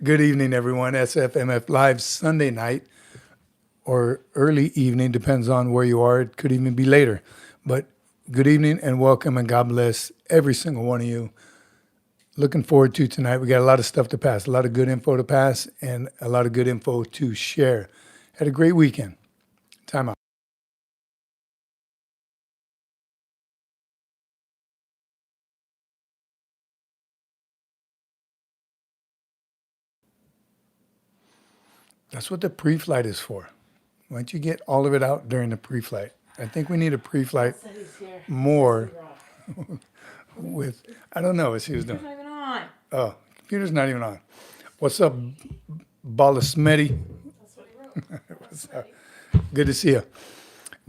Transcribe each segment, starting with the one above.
Good evening, everyone. SFMF Live Sunday night or early evening, depends on where you are. It could even be later. But good evening and welcome, and God bless every single one of you. Looking forward to tonight. We got a lot of stuff to pass, a lot of good info to pass, and a lot of good info to share. Had a great weekend. Time out. That's what the pre-flight is for. Why don't you get all of it out during the pre-flight? I think we need a pre-flight more with, I don't know what she was doing. Not even on. Oh, computer's not even on. What's up, Balasmeti? That's what he wrote. What's up? Good to see you.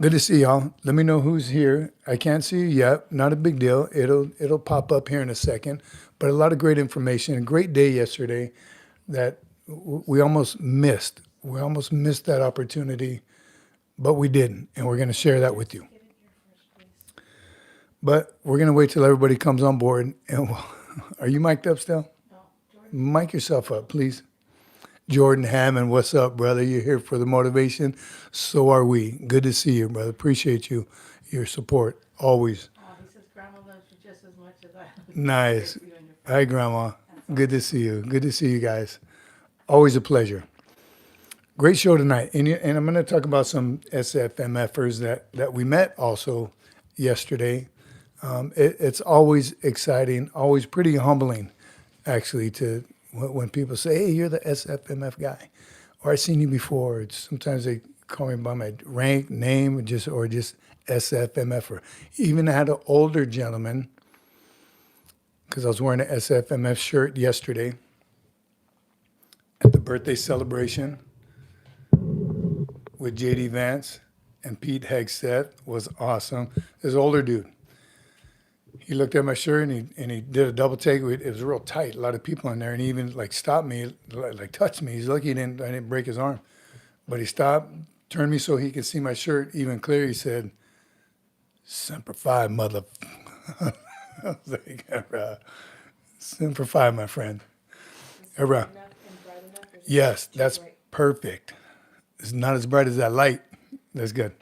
Good to see y'all. Let me know who's here. I can't see you yet. Not a big deal. It'll pop up here in a second. But a lot of great information. A great day yesterday that we almost missed. We almost missed that opportunity, but we didn't. And we're going to share that with you. But we're going to wait till everybody comes on board. And are you mic'd up still? No, Jordan. Mic yourself up, please. Jordan Hammond, what's up, brother? You're here for the motivation. So are we. Good to see you, brother. Appreciate you, your support, always. Oh, he says Grandma loves you just as much as I love Nice. you and your friends. Hi, Grandma. Good to see you. Good to see you guys. Always a pleasure. Great show tonight. And I'm going to talk about some SFMF-ers that we met also yesterday. It's always exciting, always pretty humbling, actually, to when people say, hey, you're the SFMF guy, or I've seen you before. Sometimes they call me by my rank, name, or just SFMF-er. Even had an older gentleman, because I was wearing an SFMF shirt yesterday at the birthday celebration with J.D. Vance and Pete Hegseth. Was awesome. This older dude. He looked at my shirt and he did a double take. It was real tight, a lot of people in there, and he even like stopped me, like touched me. He's lucky I didn't break his arm, but he stopped, turned me so he could see my shirt even clearer. He said, "Semper Fi, mother." I was like, "Semper Fi, my friend." Hurrah. Enough and bright enough, or is it Yes, too that's bright? perfect. It's not as bright as that light. That's good.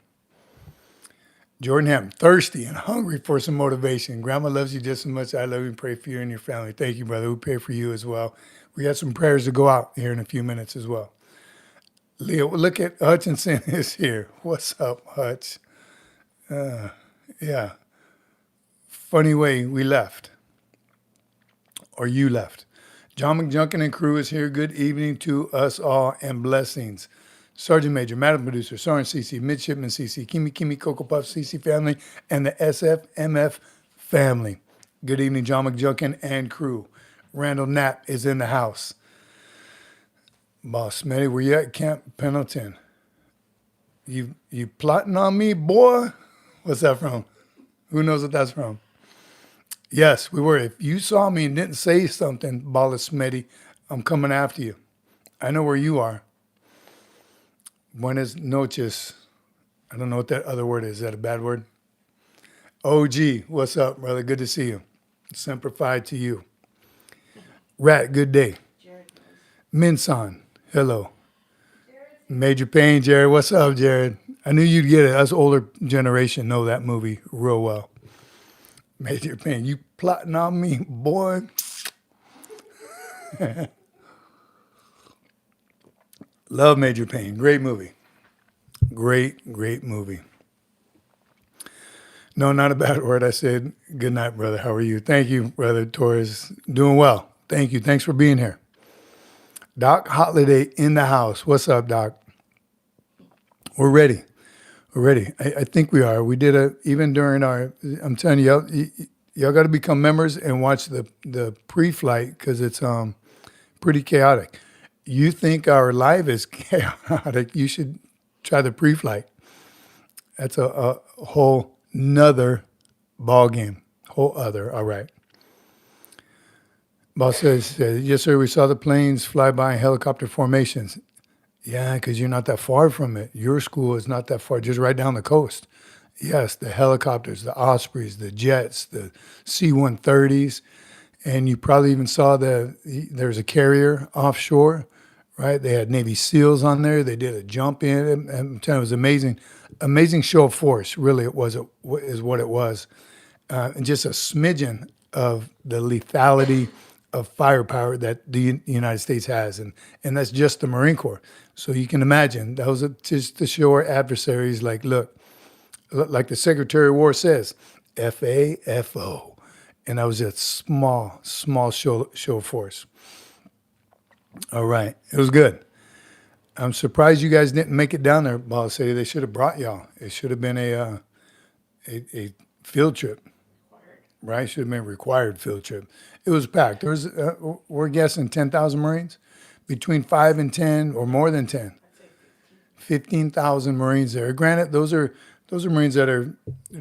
Jordan Ham, thirsty and hungry for some motivation. Grandma loves you just as much as I love you and pray for you and your family. Thank you, brother. We pray for you as well. We got some prayers to go out here in a few minutes as well. Leo, look at Hutchinson is here. What's up, Hutch? Yeah. Funny way we left. Or you left. John McJunkin and crew is here. Good evening to us all and blessings. Sergeant Major, Madam Producer, Sergeant Cece, Midshipman Cece, Kimi Cocoa Puff Cece family, and the SFMF family. Good evening, John McJunkin and crew. Randall Knapp is in the house. Boss Smitty, were you at Camp Pendleton? You plotting on me, boy? What's that from? Who knows what that's from? Yes, we were. If you saw me and didn't say something, Bala Smitty, I'm coming after you. I know where you are. Buenas noches. I don't know what that other word is. Is that a bad word? OG, what's up, brother? Good to see you. Semper Fi to you. Rat, good day. Jared knows. Minsan, hello. Major Payne, Jared. What's up, Jared? I knew you'd get it. Us older generation know that movie real well. Major Payne, you plotting on me, boy? Love Major Payne. Great movie. Great movie. No, not a bad word. I said, good night, brother. How are you? Thank you, brother Torres. Doing well. Thank you. Thanks for being here. Doc Holiday in the house. What's up, Doc? We're ready. We're ready. I think we are. We did even during our, I'm telling you, y'all got to become members and watch the pre-flight because it's pretty chaotic. You think our live is chaotic, you should try the pre-flight. That's a whole nother ball game. Whole other, all right. Boss says, yes, sir, we saw the planes fly by in helicopter formations. Yeah, because you're not that far from it. Your school is not that far, just right down the coast. Yes, the helicopters, the Ospreys, the jets, the C-130s, And you probably even saw there's a carrier offshore, right? They had Navy SEALs on there. They did a jump in. And I'm telling you, it was amazing, amazing show of force. Really, is what it was, and just a smidgen of the lethality of firepower that the United States has, and that's just the Marine Corps. So you can imagine that was just to show our adversaries, like, look, like the Secretary of War says, FAFO. And that was a small show of force. All right. It was good. I'm surprised you guys didn't make it down there, Ball City. They should have brought y'all. It should have been a field trip, right? Should have been a required field trip. It was packed. There was, we're guessing 10,000 Marines, between 5 and 10 or more than 10. 15,000 Marines there. Granted, those are Marines that are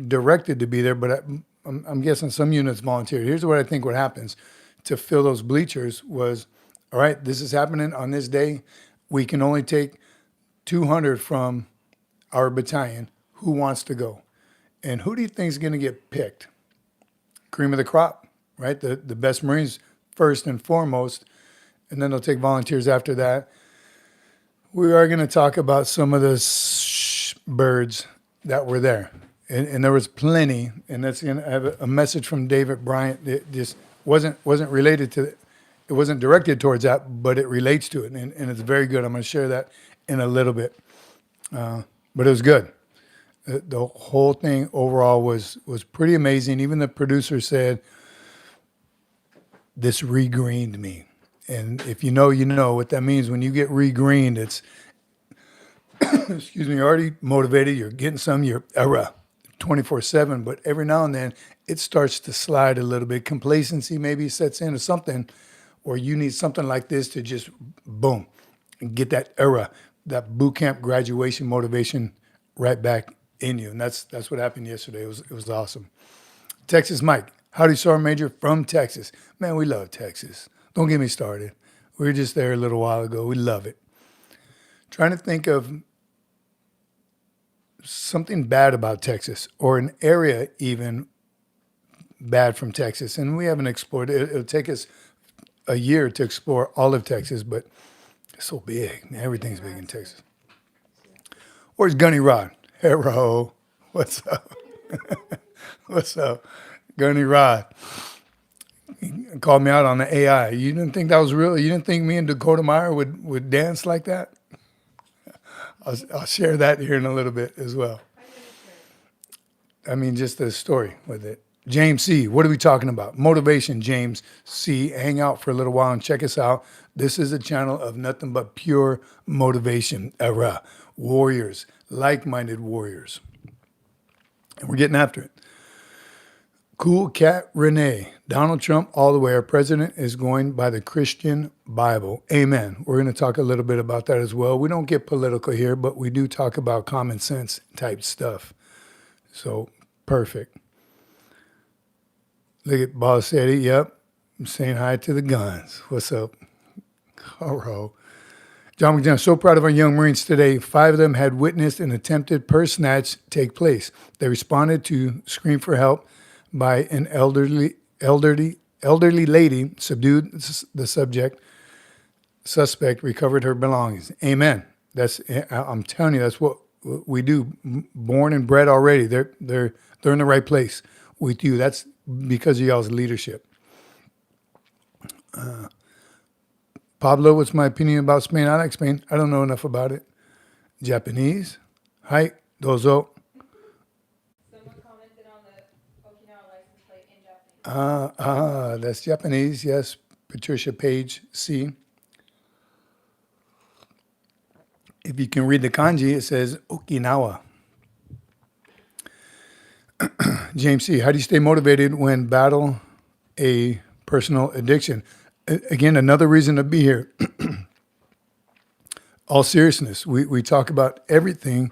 directed to be there, but I'm guessing some units volunteered. Here's what I think what happens to fill those bleachers was, all right, this is happening on this day. We can only take 200 from our battalion. Who wants to go? And who do you think is going to get picked? Cream of the crop, right? The best Marines first and foremost, and then they'll take volunteers after that. We are going to talk about some of the birds that were there. And there was plenty, and that's going to have a message from David Bryant that just wasn't related to it. It wasn't directed towards that, but it relates to it, and it's very good. I'm going to share that in a little bit. But it was good. The whole thing overall was pretty amazing. Even the producer said, this regreened me. And if you know, you know what that means. When you get regreened, it's, excuse me, you're already motivated, you're getting some, you're 24/7, but every now and then it starts to slide a little bit. Complacency maybe sets in or something, or you need something like this to just boom, and get that that boot camp graduation motivation right back in you. And that's what happened yesterday. It was awesome. Texas Mike, howdy, Sergeant Major from Texas. Man, we love Texas. Don't get me started. We were just there a little while ago. We love it. Trying to think of something bad about Texas, or an area even bad from Texas. And we haven't explored it. It'll take us a year to explore all of Texas, but it's so big. Man, everything's big in Texas. Where's Gunny Rod? Hello. What's up? What's up? Gunny Rod. He called me out on the AI. You didn't think that was real? You didn't think me and Dakota Meyer would dance like that? I'll share that here in a little bit as well. I mean, just the story with it. James C., what are we talking about? Motivation, James C. Hang out for a little while and check us out. This is a channel of nothing but pure motivation. Warriors, like-minded warriors. And we're getting after it. Cool Cat Renee. Donald Trump all the way. Our president is going by the Christian Bible. Amen. We're going to talk a little bit about that as well. We don't get political here, but we do talk about common sense type stuff. So, perfect. Look at Boss Eddie. Yep. I'm saying hi to the guns. What's up? Hello. John McDonough, so proud of our young Marines today. 5 of them had witnessed an attempted purse snatch take place. They responded to scream for help by an elderly lady, subdued the suspect, recovered her belongings. Amen. I'm telling you, that's what we do. Born and bred already. They're in the right place with you. That's because of y'all's leadership. Pablo, what's my opinion about Spain? I like Spain. I don't know enough about it. Japanese. Hi, dozo. Someone commented on the Okinawa license plate in Japanese. That's Japanese. Yes, Patricia Page C. If you can read the kanji, it says Okinawa. James C., how do you stay motivated when battle a personal addiction? Again, another reason to be here. All seriousness, we talk about everything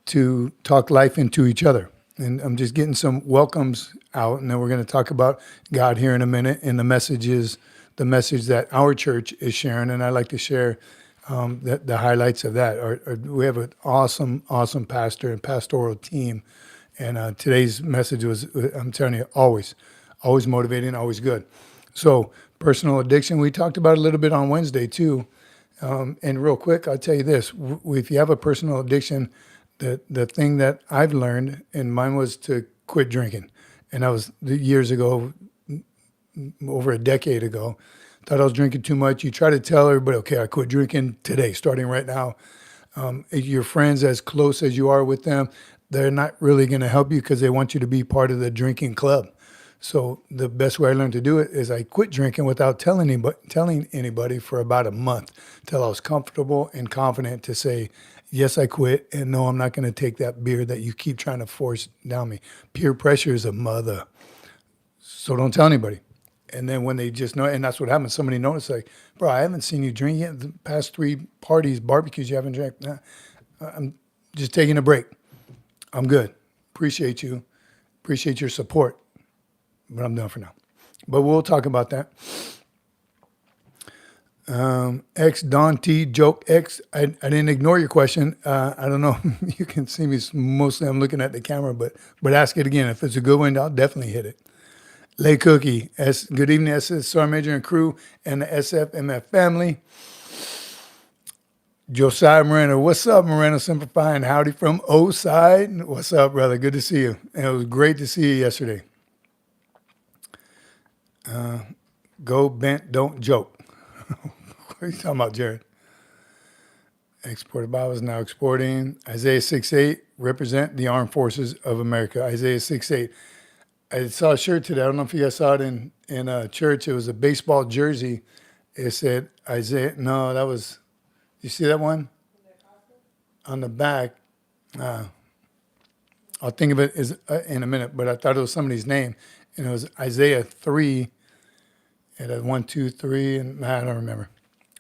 to talk life into each other. And I'm just getting some welcomes out, and then we're going to talk about God here in a minute and the message that our church is sharing, and I'd like to share the highlights of that. We have an awesome pastor and pastoral team, and today's message was, I'm telling you, always motivating, always good. So personal addiction, we talked about a little bit on Wednesday too. And real quick, I'll tell you this: if you have a personal addiction, the thing that I've learned, and mine was to quit drinking, and that was years ago, over a decade ago. Thought I was drinking too much. You try to tell everybody, okay, I quit drinking today, starting right now. Your friends, as close as you are with them, they're not really going to help you because they want you to be part of the drinking club. So the best way I learned to do it is I quit drinking without telling anybody for about a month till I was comfortable and confident to say, yes, I quit, and no, I'm not going to take that beer that you keep trying to force down me. Peer pressure is a mother. So don't tell anybody. And then when they just know, and that's what happens, somebody notices, like, bro, I haven't seen you drink yet. The past 3 parties, barbecues, you haven't drank. Nah, I'm just taking a break. I'm good. Appreciate you. Appreciate your support. But I'm done for now. But we'll talk about that. X Don T joke X. I didn't ignore your question. I don't know. You can see me mostly. I'm looking at the camera, but ask it again. If it's a good one, I'll definitely hit it. Lay Cookie. Good evening, SS Sergeant Major and crew and the SFMF family. Josiah Moreno. What's up, Moreno? Simplifying. Howdy from O-Side. What's up, brother? Good to see you. And it was great to see you yesterday. Go bent, don't joke. What are you talking about, Jared? Exported Bibles now exporting. Isaiah 6:8, represent the armed forces of America. Isaiah 6:8. I saw a shirt today. I don't know if you guys saw it in church. It was a baseball jersey. It said Isaiah. No, that was. You see that one? On the back. I'll think of it as in a minute, but I thought it was somebody's name, and it was Isaiah 3. It had 1, 2, 3, and I don't remember.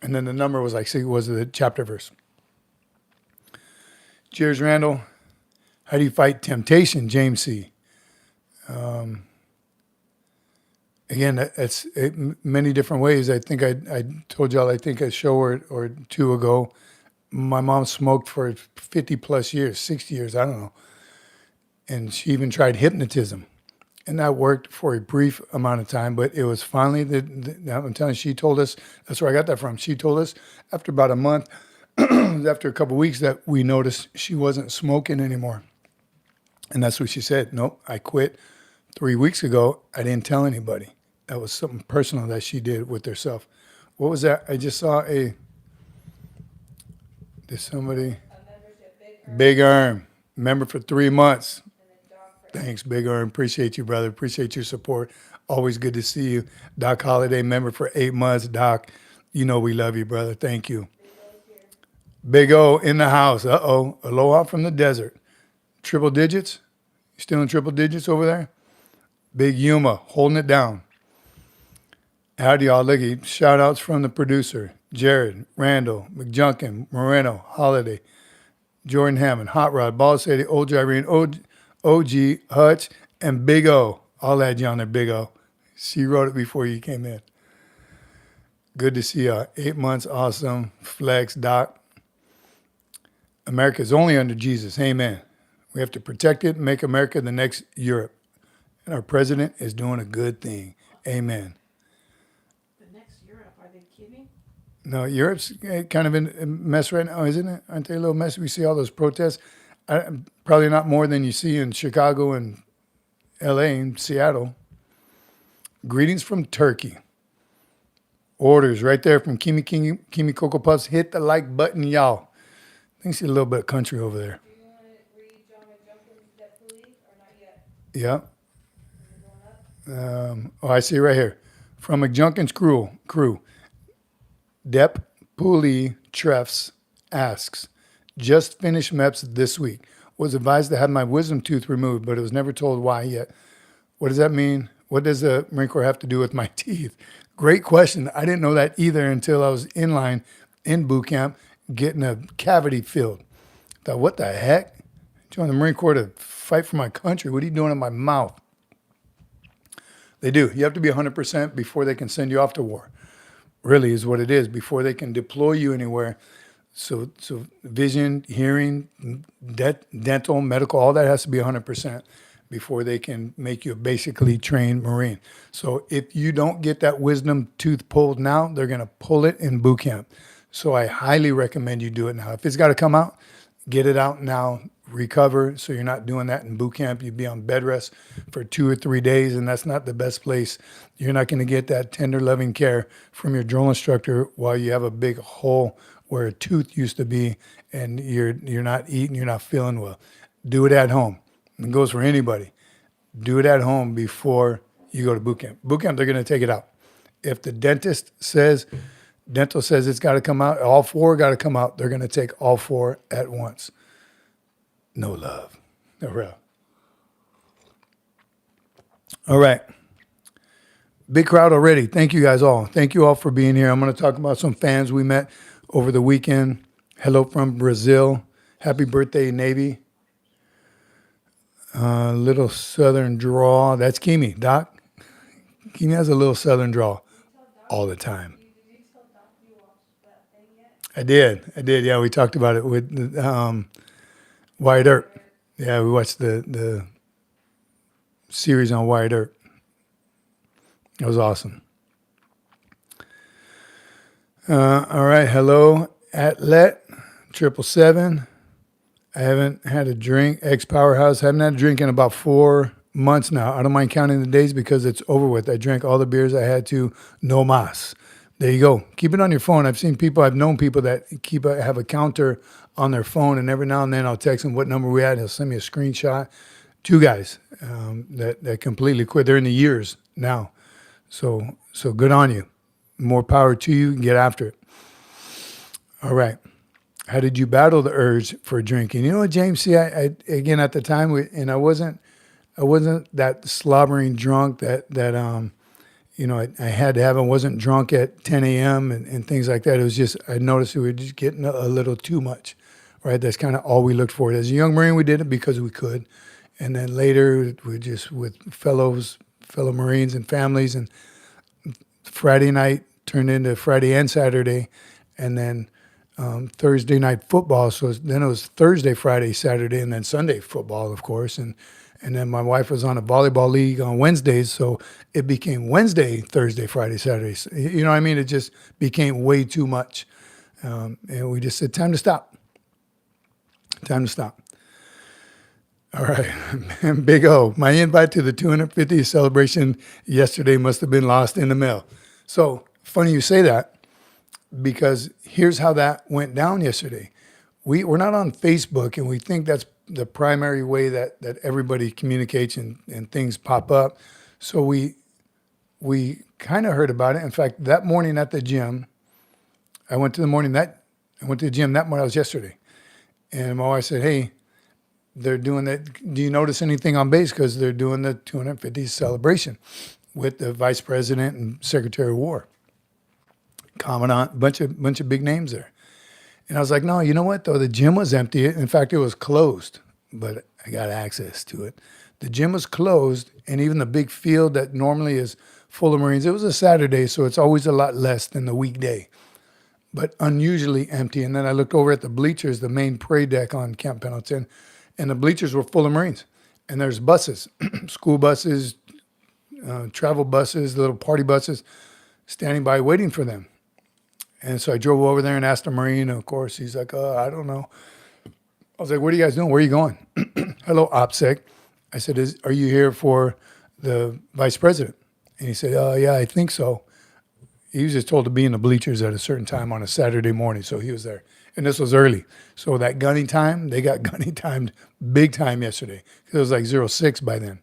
And then the number was like, see, was the chapter verse. Cheers, Randall. How do you fight temptation, James C? Again, it's many different ways. I think I told y'all, I think a show or 2 ago, my mom smoked for 50 plus years, 60 years, I don't know. And she even tried hypnotism. And that worked for a brief amount of time, but it was finally, I'm telling you, she told us, that's where I got that from. She told us after about a month, after a couple of weeks, that we noticed she wasn't smoking anymore. And that's what she said. Nope, I quit 3 weeks ago. I didn't tell anybody. That was something personal that she did with herself. What was that? I just saw did somebody? Big Arm, member for 3 months. Thanks, Big Arm. Appreciate you, brother. Appreciate your support. Always good to see you. Doc Holiday, member for 8 months. Doc, you know we love you, brother. Thank you. Big O in the house. Uh-oh. Aloha from the desert. Triple digits? You still in triple digits over there? Big Yuma, holding it down. Howdy, y'all. Looky. Shout outs from the producer. Jared, Randall, McJunkin, Moreno, Holiday, Jordan Hammond, Hot Rod, Ball City, Old Irene, OG, Hutch, and Big O. I'll add you on there, Big O. She wrote it before you came in. Good to see you. 8 months, awesome. Flex, Doc. America is only under Jesus. Amen. We have to protect it and make America the next Europe. And our president is doing a good thing. Amen. The next Europe, are they kidding? No, Europe's kind of in a mess right now, isn't it? Aren't they a little messy? We see all those protests. Probably not more than you see in Chicago and L.A. and Seattle. Greetings from Turkey. Orders right there from Kimi Cocoa Puffs. Hit the like button, y'all. I think see a little bit of country over there. Do you want to read John McJunkin's Debt Poolees or not yet? Yeah. Is it going up? I see right here. From McJunkin's crew. Dep Poolee Treffs asks, just finished MEPS this week. Was advised to have my wisdom tooth removed, but it was never told why yet. What does that mean? What does the Marine Corps have to do with my teeth? Great question. I didn't know that either until I was in line in boot camp getting a cavity filled. I thought, what the heck? Joined the Marine Corps to fight for my country. What are you doing in my mouth? They do. You have to be 100% before they can send you off to war. Really is what it is. Before they can deploy you anywhere. So vision, hearing, dental, medical, all that has to be 100%. before they can make you a basically trained Marine. So if you don't get that wisdom tooth pulled now, they're going to pull it in boot camp. So I highly recommend you do it now. If it's got to come out, get it out now, recover. So you're not doing that in boot camp. You'd be on bed rest for 2 or 3 days, and that's not the best place. You're not going to get that tender, loving care from your drill instructor while you have a big hole where a tooth used to be, and you're not eating, you're not feeling well. Do it at home. It goes for anybody. Do it at home before you go to boot camp. Boot camp, they're going to take it out. If the dental says it's got to come out, all 4 got to come out, they're going to take all 4 at once. No love. No real. All right. Big crowd already. Thank you guys all. Thank you all for being here. I'm going to talk about some fans we met over the weekend. Hello from Brazil. Happy birthday, Navy. Little southern drawl. That's Kimi. Doc. Kimi has a little southern drawl all the time. Did you tell Doc you watched that thing yet? I did. Yeah, we talked about it with Wyatt Earp. Yeah, we watched the series on Wyatt Earp. It was awesome. All right. Hello, Atlet 777. I haven't had a drink. Ex Powerhouse. Haven't had a drink in about 4 months now. I don't mind counting the days because it's over with. I drank all the beers I had to. No mas. There you go. Keep it on your phone. I've known people that have a counter on their phone, and every now and then I'll text them what number we at. He'll send me a screenshot. 2 guys that completely quit. They're in the years now. So good on you. More power to you. Get after it. All right. How did you battle the urge for drinking? You know what, James? See, I again at the time, I wasn't that slobbering drunk that I had to have. I wasn't drunk at 10 a.m. and things like that. It was just I noticed we were just getting a little too much, right? That's kind of all we looked for. As a young Marine, we did it because we could, and then later we just with fellow Marines and families, and Friday night turned into Friday and Saturday, and then Thursday night football. So then it was Thursday, Friday, Saturday, and then Sunday football, of course. And then my wife was on a volleyball league on Wednesdays. So it became Wednesday, Thursday, Friday, Saturday. You know what I mean? It just became way too much. And we just said, time to stop. Time to stop. All right. Big O. My invite to the 250th celebration yesterday must have been lost in the mail. So funny you say that, because here's how that went down yesterday. We're not on Facebook, and we think that's the primary way that everybody communicates and things pop up. So we kind of heard about it. In fact, that morning at the gym, I went to the gym that morning. That was yesterday. And my wife said, hey, they're doing that. Do you notice anything on base? Because they're doing the 250th celebration with the Vice President and Secretary of War. Commandant, bunch of big names there. And I was like, no, you know what, though? The gym was empty. In fact, it was closed, but I got access to it. The gym was closed, and even the big field that normally is full of Marines, it was a Saturday, so it's always a lot less than the weekday, but unusually empty. And then I looked over at the bleachers, the main parade deck on Camp Pendleton, and the bleachers were full of Marines. And there's buses, school buses, travel buses, little party buses, standing by waiting for them. And so I drove over there and asked a Marine. And of course, he's like, I don't know. I was like, what are you guys doing? Where are you going? Hello, OPSEC. I said, are you here for the Vice President? And he said, yeah, I think so. He was just told to be in the bleachers at a certain time on a Saturday morning. So he was there. And this was early. So that gunning time, they got gunning timed big time yesterday. It was like 06 by then.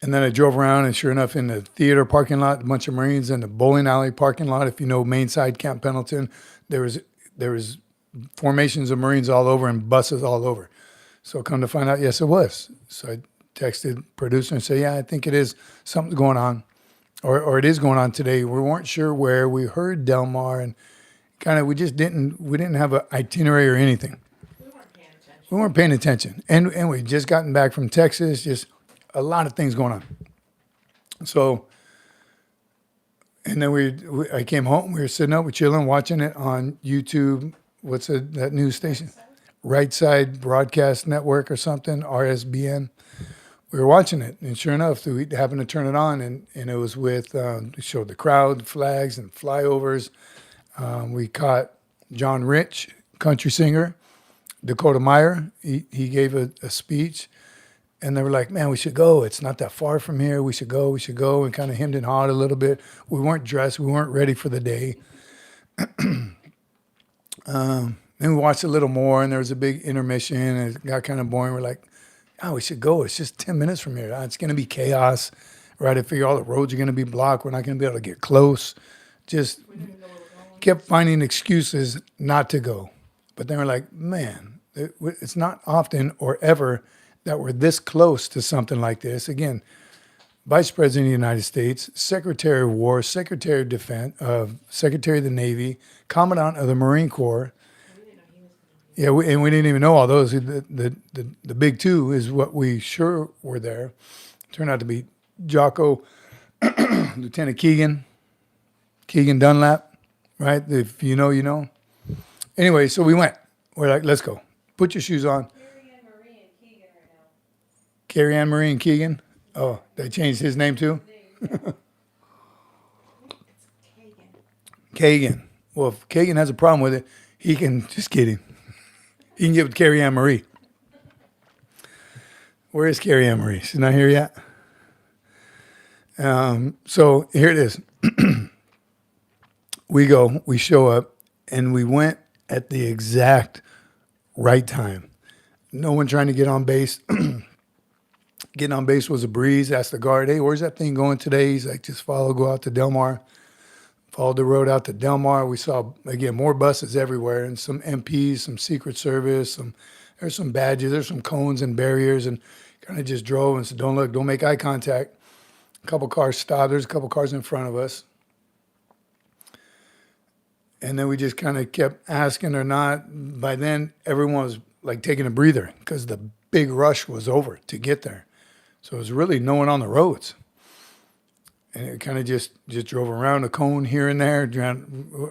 And then I drove around, and sure enough, in the theater parking lot, a bunch of Marines. In the bowling alley parking lot, if you know main side Camp Pendleton, there was formations of Marines all over and buses all over. So come to find out, yes, it was. So I texted producer and said, yeah, I think it is something going on, or it is going on today. We weren't sure where. We heard Del Mar, and kind of we didn't have an itinerary or anything. We weren't paying attention, and we just gotten back from Texas, just a lot of things going on. So, and then I came home. We were sitting up, we're chilling, watching it on YouTube. What's that news station? Right Side Broadcast Network or something, RSBN. We were watching it, and sure enough, we happened to turn it on, and it was with, it showed the crowd, flags, and flyovers. We caught John Rich, country singer, Dakota Meyer. He gave a speech, and they were like, man, we should go. It's not that far from here. We should go, and kind of hemmed and hawed a little bit. We weren't dressed. We weren't ready for the day. Then we watched a little more, and there was a big intermission, and it got kind of boring. We're like, oh, we should go. It's just 10 minutes from here. It's going to be chaos, right? I figure all the roads are going to be blocked. We're not going to be able to get close. Just We didn't even know where we're going. kept finding excuses not to go. But then we're like, man, it's not often or ever that we're this close to something like this. Again, Vice President of the United States, Secretary of War, Secretary of Defense, Secretary of the Navy, Commandant of the Marine Corps. We didn't know he was going to be. Yeah, and we didn't even know all those. The big two is what we sure were there. Turned out to be Jocko, Lieutenant Keegan Dunlap, right? If you know, you know. Anyway, so we went. We're like, let's go. Put your shoes on. Carrie Ann Marie and Keegan right now. Carrie Ann Marie and Keegan. Oh, they changed his name too? It's Kagan. Kagan. Well, if Kagan has a problem with it, he can, just kidding. He can get with Carrie Ann Marie. Where is Carrie Ann Marie? She's not here yet? So here it is. We go, we show up, and we went at the exact right time. No one trying to get on base. Getting on base was a breeze. Asked the guard, hey, where's that thing going today? He's like, just go out to Del Mar. Followed the road out to Del Mar. We saw, again, more buses everywhere, and some MPs, some Secret Service, there's some badges, there's some cones and barriers, and kind of just drove and said, don't look, don't make eye contact. A couple cars stopped. There's a couple cars in front of us. And then we just kind of kept asking or not. By then, everyone was like taking a breather because the big rush was over to get there. So it was really no one on the roads. And it kind of just drove around a cone here and there,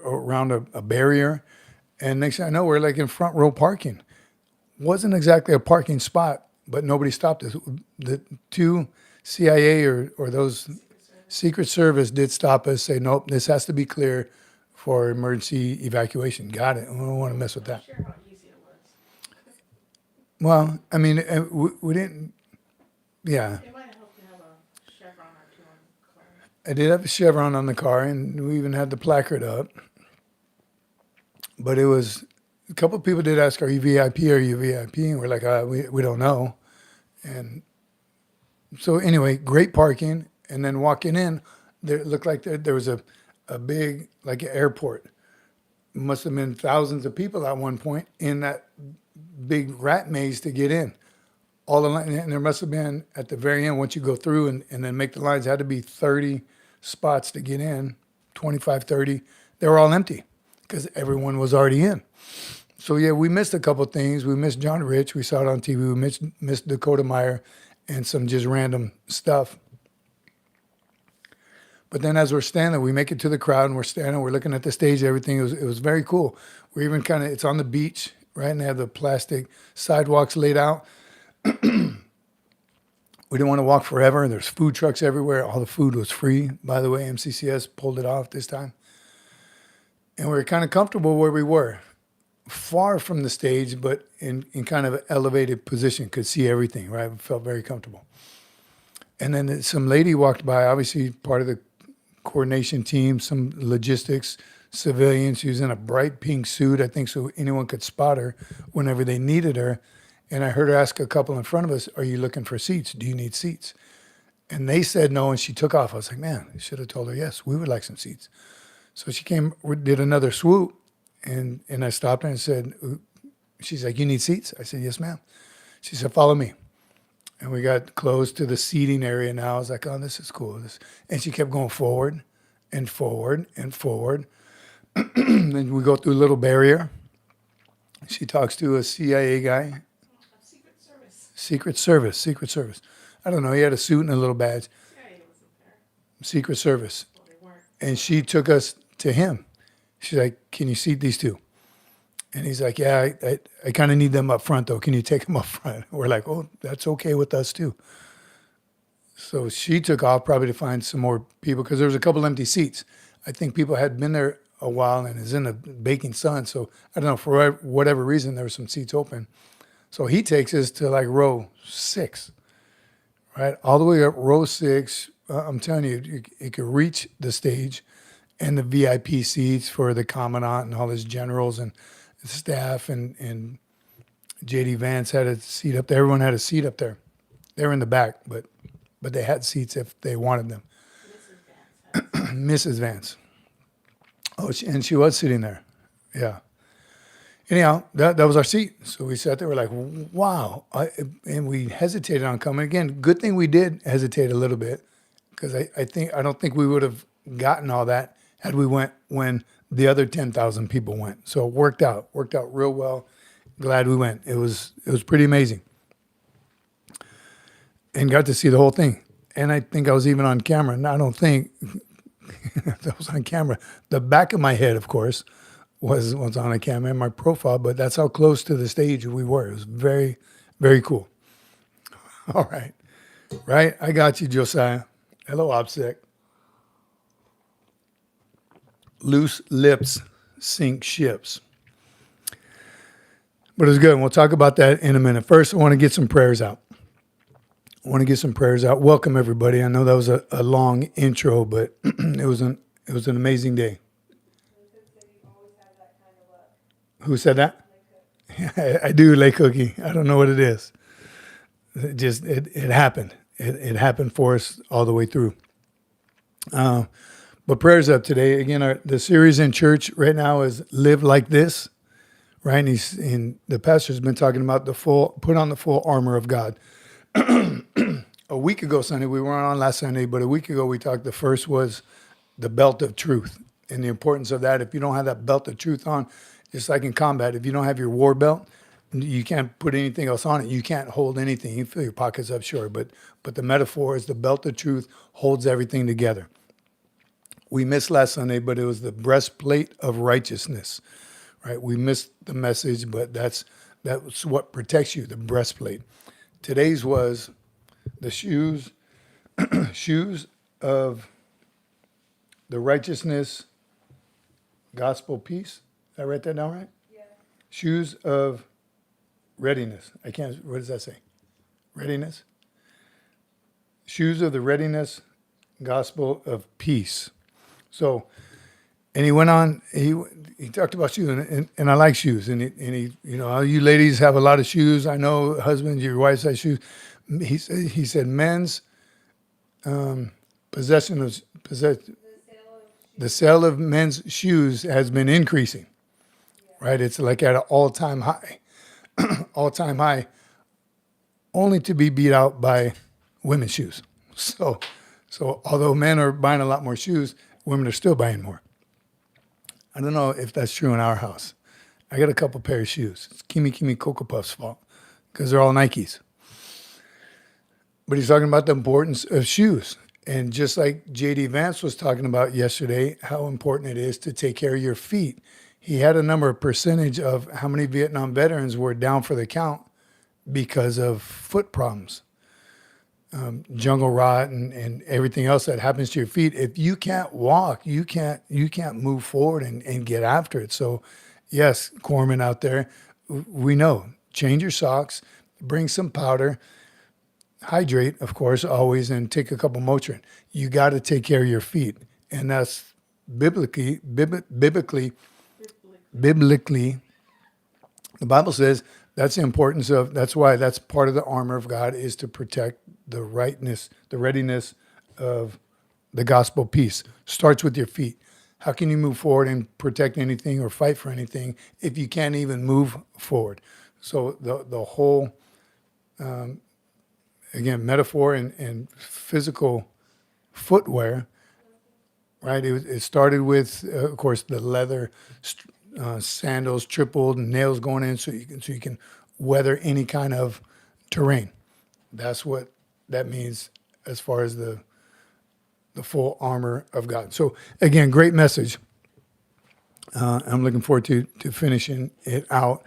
around a barrier. And next thing I know, we're like in front row parking. Wasn't exactly a parking spot, but nobody stopped us. The two CIA or those Secret Service did stop us, say, nope, this has to be clear for emergency evacuation. Got it. We don't want to mess with that. Sure how easy it was. Well, I mean, we didn't, yeah. It might have helped to have a chevron or two on the car. I did have a chevron on the car, and we even had the placard up. But it was, a couple of people did ask, are you VIP? Are you VIP? And we're like, we don't know. And so anyway, great parking. And then walking in, there it looked like there was a big, like an airport. Must have been thousands of people at one point in that big rat maze to get in. All the line, and there must have been at the very end, once you go through and then make the lines, had to be 30 spots to get in, 25, 30. They were all empty because everyone was already in. So yeah, we missed a couple things. We missed John Rich. We saw it on TV. We missed Dakota Meyer and some just random stuff. But then as we're standing, we make it to the crowd and we're standing, we're looking at the stage, everything. It was very cool. We're even it's on the beach, right? And they have the plastic sidewalks laid out. We didn't want to walk forever. There's food trucks everywhere. All the food was free. By the way, MCCS pulled it off this time. And we were kind of comfortable where we were. Far from the stage, but in kind of an elevated position, could see everything, right? We felt very comfortable. And then some lady walked by, obviously part of the coordination team, some logistics, civilians. She was in a bright pink suit, I think, so anyone could spot her whenever they needed her. And I heard her ask a couple in front of us, are you looking for seats? Do you need seats? And they said no, and she took off. I was like, man, I should have told her, yes, we would like some seats. So she did another swoop, and I stopped her and said, she's like, you need seats? I said, yes, ma'am. She said, follow me. And we got close to the seating area now. I was like, oh, this is cool. And she kept going forward and forward and forward. Then we go through a little barrier. She talks to a CIA guy. Secret Service. Secret Service. I don't know. He had a suit and a little badge. CIA wasn't there. Secret Service. Well, they weren't. And she took us to him. She's like, can you seat these two? And he's like, yeah, I kind of need them up front, though. Can you take them up front? We're like, oh, that's okay with us, too. So she took off probably to find some more people because there was a couple empty seats. I think people had been there a while and is in the baking sun. So I don't know, for whatever reason, there were some seats open. So he takes us to like row 6, right? All the way up row 6. I'm telling you, you could reach the stage and the VIP seats for the commandant and all his generals and staff, and JD Vance had a seat up there. Everyone had a seat up there. They were in the back, but they had seats if they wanted them. Mrs. Vance. Oh, and she was sitting there. Yeah. Anyhow, that was our seat. So we sat there. We're like, wow. And we hesitated on coming. Again, good thing we did hesitate a little bit because I don't think we would have gotten all that had we went when the other 10,000 people went. So it worked out real well. Glad we went. It was pretty amazing. And got to see the whole thing. And I think I was even on camera. And I don't think that was on camera. The back of my head, of course, was on a camera in my profile, but that's how close to the stage we were. It was very, very cool. All right. Right? I got you, Josiah. Hello, OPSEC. Loose lips sink ships. But it was good. And we'll talk about that in a minute. First, I want to get some prayers out. Welcome, everybody. I know that was a long intro, but it was an amazing day. Who said that? I do, Lay Cookie. I don't know what it is. It happened. It happened for us all the way through. But prayers up today. Again, the series in church right now is Live Like This, right? And the pastor's been talking about put on the full armor of God. A week ago Sunday, we weren't on last Sunday, but a week ago we talked, the first was the belt of truth and the importance of that. If you don't have that belt of truth on, just like in combat, if you don't have your war belt, you can't put anything else on it. You can't hold anything. You fill your pockets up, sure, but the metaphor is the belt of truth holds everything together. We missed last Sunday, but it was the breastplate of righteousness, right? We missed the message, but that's what protects you, the breastplate. Today's was the shoes of the righteousness, gospel peace. Did I write that down right? Yeah. Shoes of readiness. What does that say? Readiness? Shoes of the readiness, gospel of peace. So, and he went on, he talked about shoes, and I like shoes. And he, you ladies have a lot of shoes. I know husbands, your wives have shoes. He said men's the sale of men's shoes has been increasing, right? It's like at an all-time high, only to be beat out by women's shoes. So although men are buying a lot more shoes, women are still buying more. I don't know if that's true in our house. I got a couple pair of shoes. It's Kimi Cocoa Puff's fault because they're all Nikes. But he's talking about the importance of shoes. And just like JD Vance was talking about yesterday, how important it is to take care of your feet. He had a percentage of how many Vietnam veterans were down for the count because of foot problems. Jungle rot and everything else that happens to your feet. If you can't walk, you can't move forward and get after it. So yes, corpsmen out there, we know, change your socks, bring some powder, hydrate, of course, always, and take a couple Motrin. You got to take care of your feet. And that's biblically, the Bible says that's the importance of, that's why that's part of the armor of God is to protect the readiness of the gospel peace. Starts with your feet. How can you move forward and protect anything or fight for anything if you can't even move forward? So the whole, again, metaphor and physical footwear, right? It started with, of course, the leather sandals, tripled, and nails going in so you can weather any kind of terrain. That's what that means as far as the full armor of God. So again, great message. I'm looking forward to finishing it out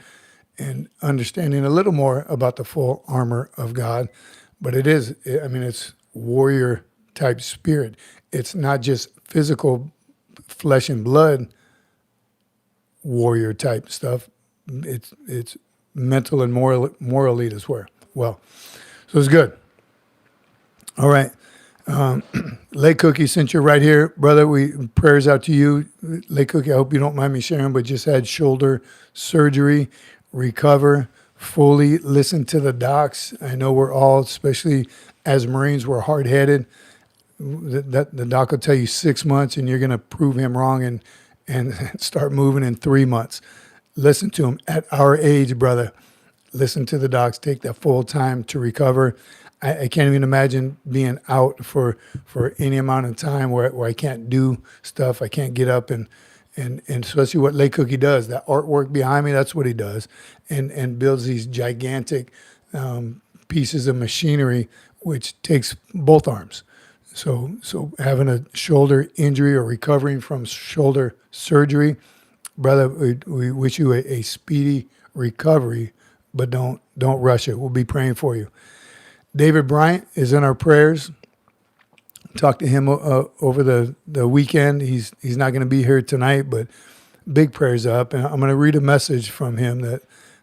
and understanding a little more about the full armor of God. But it's warrior type spirit. It's not just physical flesh and blood warrior type stuff. It's mental and moral lead as well. So it's good. All right. Lay Cookie, since you're right here, brother, prayers out to you. Lay Cookie, I hope you don't mind me sharing, but just had shoulder surgery, recover fully, listen to the docs. I know we're all, especially as Marines, we're hard-headed. The doc will tell you 6 months and you're going to prove him wrong and start moving in 3 months. Listen to him at our age, brother. Listen to the docs. Take that full time to recover. I can't even imagine being out for any amount of time where I can't do stuff. I can't get up and especially what Lay Cookie does. That artwork behind me, that's what he does. And builds these gigantic pieces of machinery, which takes both arms. So having a shoulder injury or recovering from shoulder surgery, brother, we wish you a speedy recovery, but don't rush it. We'll be praying for you. David Bryant is in our prayers. Talked to him over the weekend. He's not going to be here tonight, but big prayers up. And I'm going to read a message from him that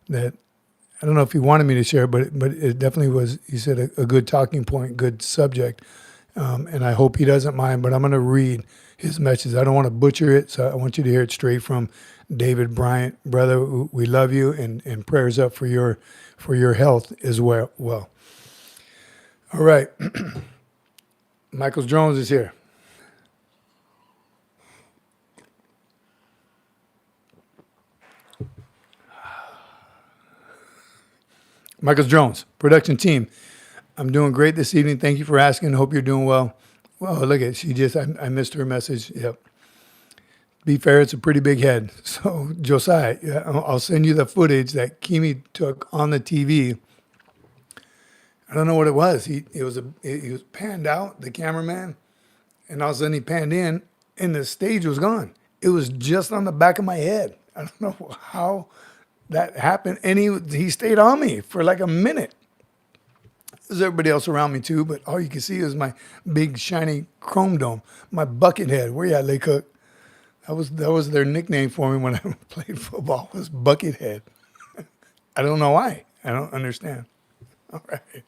I don't know if he wanted me to share, but it definitely was. He said a good talking point, good subject, and I hope he doesn't mind. But I'm going to read his message. I don't want to butcher it, so I want you to hear it straight from David Bryant, brother. We love you, and prayers up for your health as well. All right. Michael Jones is here. Michael Jones, production team. I'm doing great this evening. Thank you for asking. Hope you're doing well. Well, look at it. I missed her message. Yep. Be fair, it's a pretty big head. So, Josiah, I'll send you the footage that Kimi took on the TV. I don't know what it was. He was panned out, the cameraman, and all of a sudden he panned in, and the stage was gone. It was just on the back of my head. I don't know how that happened, and he stayed on me for like a minute. There's everybody else around me too, but all you can see is my big shiny chrome dome, my bucket head. Where you at, Lay Cook? That was their nickname for me when I played football, was bucket head. I don't know why. I don't understand. All right.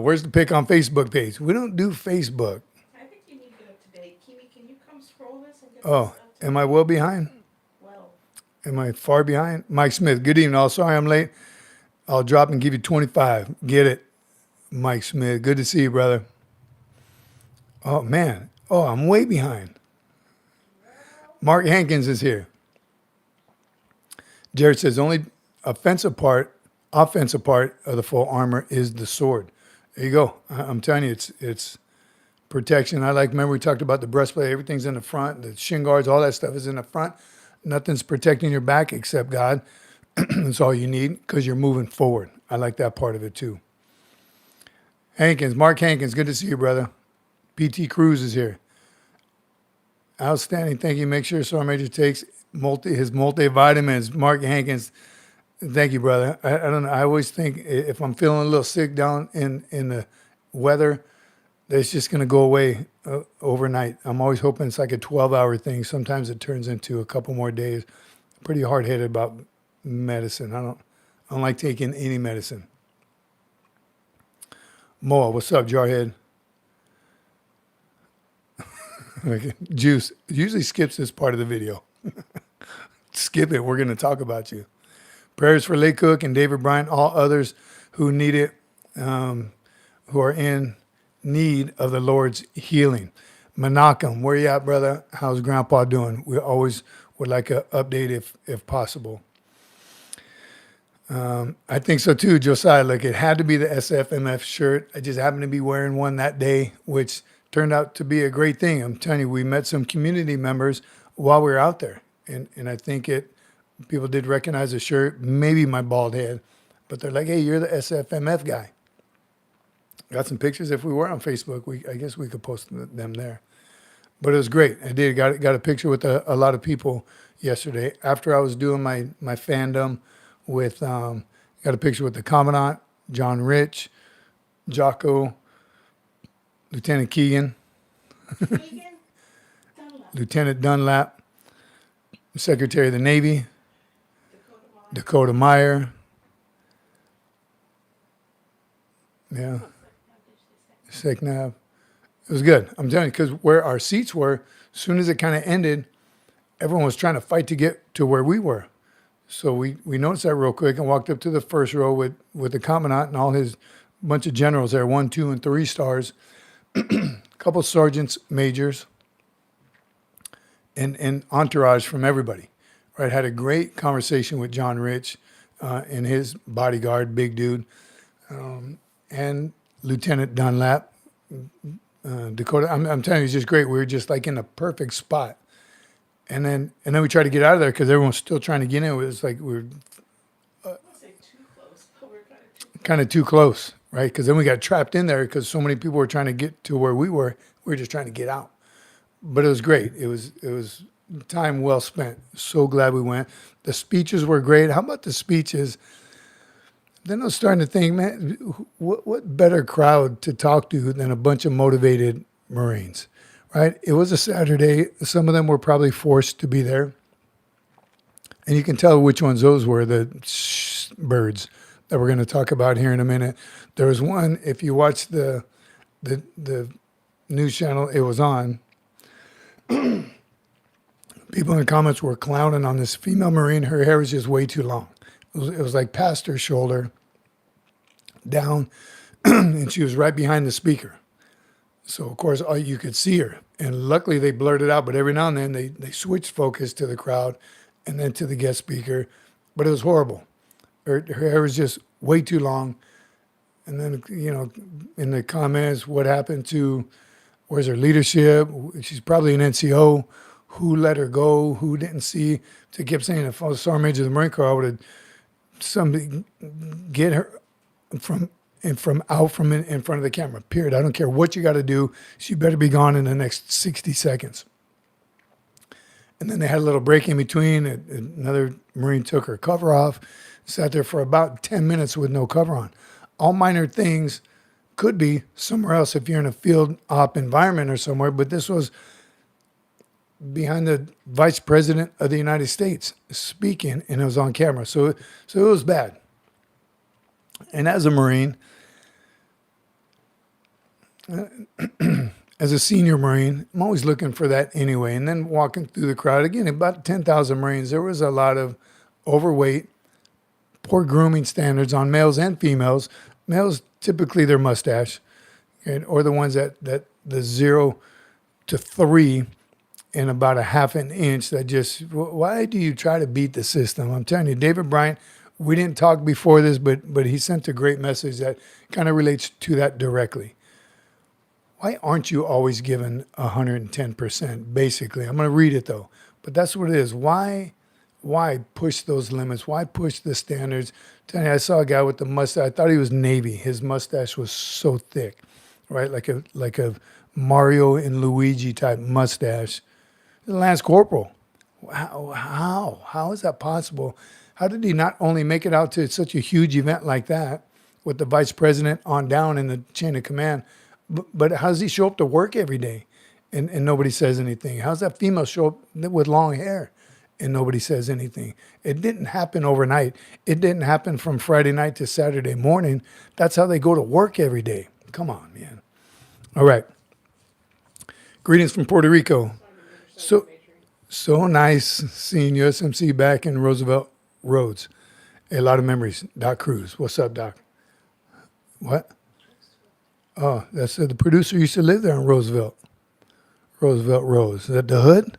Where's the pic on Facebook page? We don't do Facebook. I think you need to get up to date. Kimi, can you come scroll this and get this Oh, up to am I well behind? well? Am I far behind? Mike Smith, good evening. Oh, sorry I'm late. I'll drop and give you 25. Get it. Mike Smith, good to see you, brother. Oh, man. Oh, I'm way behind. Mark Hankins is here. Jared says only offensive part of the full armor is the sword. There you go. I'm telling you, it's protection. Remember we talked about the breastplate. Everything's in the front. The shin guards, all that stuff is in the front. Nothing's protecting your back except God. That's all you need because you're moving forward. I like that part of it too. Mark Hankins, good to see you, brother. PT Cruz is here. Outstanding. Thank you. Make sure Sergeant Major takes his multivitamins. Mark Hankins, thank you, brother. I don't know. I always think if I'm feeling a little sick down in the weather, it's just going to go away overnight. I'm always hoping it's like a 12-hour thing. Sometimes it turns into a couple more days. I'm pretty hard-headed about medicine. I don't like taking any medicine. Moa, what's up, jarhead? Juice usually skips this part of the video. Skip it. We're going to talk about you. Prayers for Lay Cook and David Bryant, all others who need it, who are in need of the Lord's healing. Menachem, where you at, brother? How's Grandpa doing? We always would like an update if possible. I think so too, Josiah. Like it had to be the SFMF shirt. I just happened to be wearing one that day, which turned out to be a great thing. I'm telling you, we met some community members while we were out there. And I think people did recognize the shirt, maybe my bald head, but they're like, hey, you're the SFMF guy. Got some pictures. If we were on Facebook, I guess we could post them there. But it was great. I did got a picture with a lot of people yesterday after I was doing my fandom with got a picture with the Commandant, John Rich, Jocko, Lieutenant Keegan, Keegan Dunlap, Lieutenant Dunlap, Secretary of the Navy, Dakota Dakota Meyer. Meyer. Yeah, SecNav. It was good. I'm telling you, because where our seats were, as soon as it kind of ended, everyone was trying to fight to get to where we were. So we noticed that real quick and walked up to the first row with the Commandant and all his bunch of generals there, 1, 2, and 3 stars, a couple sergeants, majors, and entourage from everybody. Right, had a great conversation with John Rich and his bodyguard, big dude, and Lieutenant Dunlap, Dakota. I'm telling you, it's just great. We were just like in a perfect spot. And then we tried to get out of there because everyone's still trying to get in. It was like we were I won't say too close, but we're kind of too close, right? Because then we got trapped in there because so many people were trying to get to where we were. We were just trying to get out. But it was great. It was time well spent. So glad we went. The speeches were great. How about the speeches? Then I was starting to think, man, what better crowd to talk to than a bunch of motivated Marines, right? It was a Saturday. Some of them were probably forced to be there. And you can tell which ones those were, the birds that we're going to talk about here in a minute. There was one, if you watch the news channel it was on, people in the comments were clowning on this female Marine. Her hair was just way too long. It was like past her shoulder down, and she was right behind the speaker. So, of course, you could see her. And luckily, they blurred it out. But every now and then, they switched focus to the crowd and then to the guest speaker. But it was horrible. Her hair was just way too long. And then, in the comments, what happened to, where's her leadership? She's probably an NCO. Who let her go? Who didn't see? They kept saying, if I was Sergeant Major of the Marine Corps, I would have somebody get her from in front of the camera, period. I don't care what you got to do. She better be gone in the next 60 seconds. And then they had a little break in between. Another Marine took her cover off, sat there for about 10 minutes with no cover on. All minor things, could be somewhere else if you're in a field op environment or somewhere, but this was behind the Vice President of the United States speaking, and it was on camera. So it was bad. And as a Marine, as a senior Marine, I'm always looking for that anyway. And then walking through the crowd, again, about 10,000 Marines, there was a lot of overweight, poor grooming standards on males and females. Males, typically their mustache, okay, or the ones that the 0 to 3 in about a half an inch that just, why do you try to beat the system? I'm telling you, David Bryant, we didn't talk before this, but he sent a great message that kind of relates to that directly. Why aren't you always given 110%, basically? I'm going to read it, though. But that's what it is. Why push those limits? Why push the standards? Telling you, I saw a guy with the mustache. I thought he was Navy. His mustache was so thick, right? Like a Mario and Luigi type mustache. The Lance Corporal. How is that possible? How did he not only make it out to such a huge event like that with the Vice President on down in the chain of command, but how does he show up to work every day and nobody says anything? How's that female show up with long hair and nobody says anything? It didn't happen overnight. It didn't happen from Friday night to Saturday morning. That's how they go to work every day. Come on, man. All right. Greetings from Puerto Rico. So nice seeing USMC back in Roosevelt Roads. A lot of memories. Doc Cruz. What's up, Doc? What? Oh, that's the producer used to live there in Roosevelt Road. Is that the hood?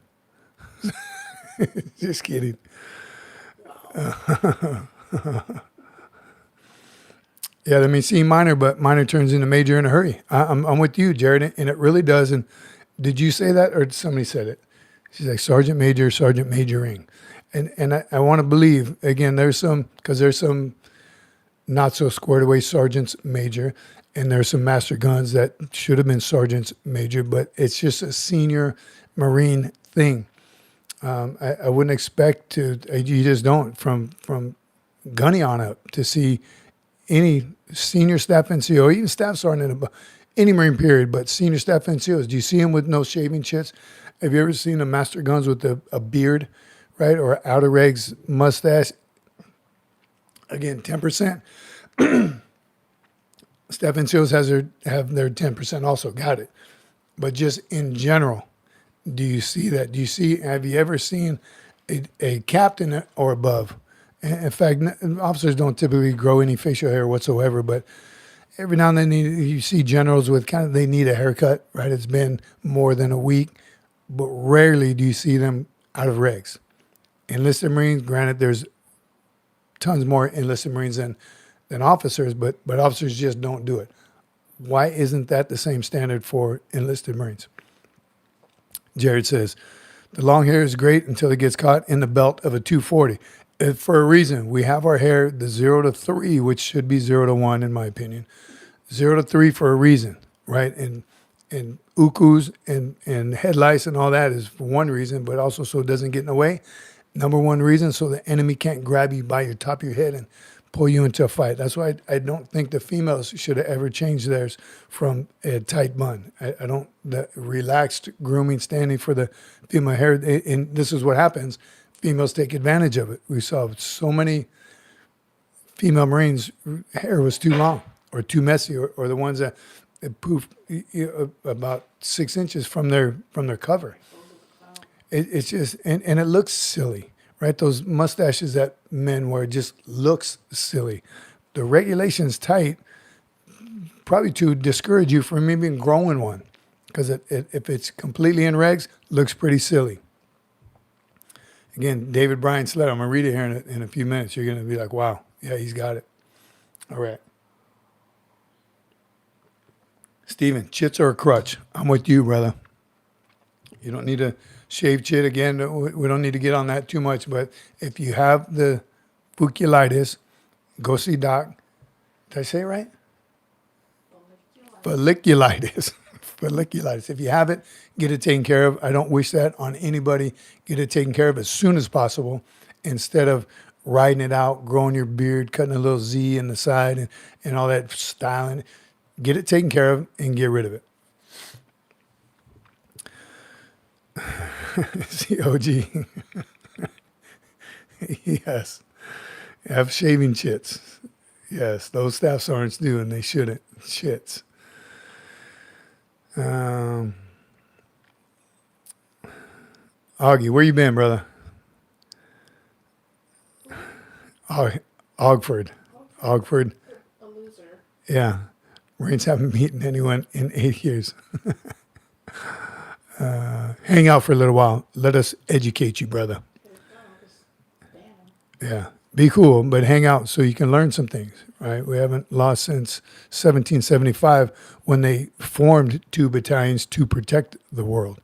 Just kidding. Yeah, I mean, C minor, but minor turns into major in a hurry. I'm with you, Jared, and it really does. And did you say that, or somebody said it? She's like sergeant majoring, and I want to believe again. There's some not so squared away sergeants major, and there's some master guns that should have been sergeants major, but it's just a senior Marine thing. I wouldn't expect to. You just don't from gunny on up to see any senior staff NCO, even staff sergeant, any Marine period, but senior staff NCOs. Do you see them with no shaving chits? Have you ever seen a master guns with a beard, right, or outer regs mustache? Again, 10%. Staff NCOs have their 10% also. Got it. But just in general, do you see that? Have you ever seen a captain or above? In fact, officers don't typically grow any facial hair whatsoever, but every now and then you see generals with they need a haircut, right? It's been more than a week, but rarely do you see them out of regs. Enlisted Marines, granted, there's tons more enlisted Marines than officers, but officers just don't do it. Why isn't that the same standard for enlisted Marines? Jared says, the long hair is great until it gets caught in the belt of a 240. For a reason. We have our hair, the 0 to 3, which should be 0 to 1 in my opinion. 0 to 3 for a reason, right? And ukus and head lice and all that is for one reason, but also so it doesn't get in the way. Number one reason, so the enemy can't grab you by your top of your head and pull you into a fight. That's why I don't think the females should have ever changed theirs from a tight bun. I don't, the relaxed grooming standing for the female hair, and this is what happens. Females take advantage of it. We saw so many female Marines' hair was too long or too messy, or the ones that poofed about 6 inches from their cover. It's just, and it looks silly, right? Those mustaches that men wear just looks silly. The regulation's tight, probably to discourage you from even growing one, because if it's completely in regs, looks pretty silly. Again, David Bryan Sled, I'm going to read it here in a few minutes. You're going to be like, wow, yeah, he's got it. All right. Steven, chits or a crutch? I'm with you, brother. You don't need to shave chit again. We don't need to get on that too much. But if you have the folliculitis, go see doc. Did I say it right? Folliculitis. Folliculitis. If you have it, get it taken care of. I don't wish that on anybody. Get it taken care of as soon as possible instead of riding it out, growing your beard, cutting a little Z in the side and all that styling. Get it taken care of and get rid of it. COG. Yes. Have shaving chits. Yes, those staff sergeants do, and they shouldn't. Chits. Augie, where you been, brother? Ogford. A loser. Yeah. Marines haven't beaten anyone in 8 years. Hang out for a little while. Let us educate you, brother. Yeah. Be cool, but hang out so you can learn some things, right? We haven't lost since 1775 when they formed 2 battalions to protect the world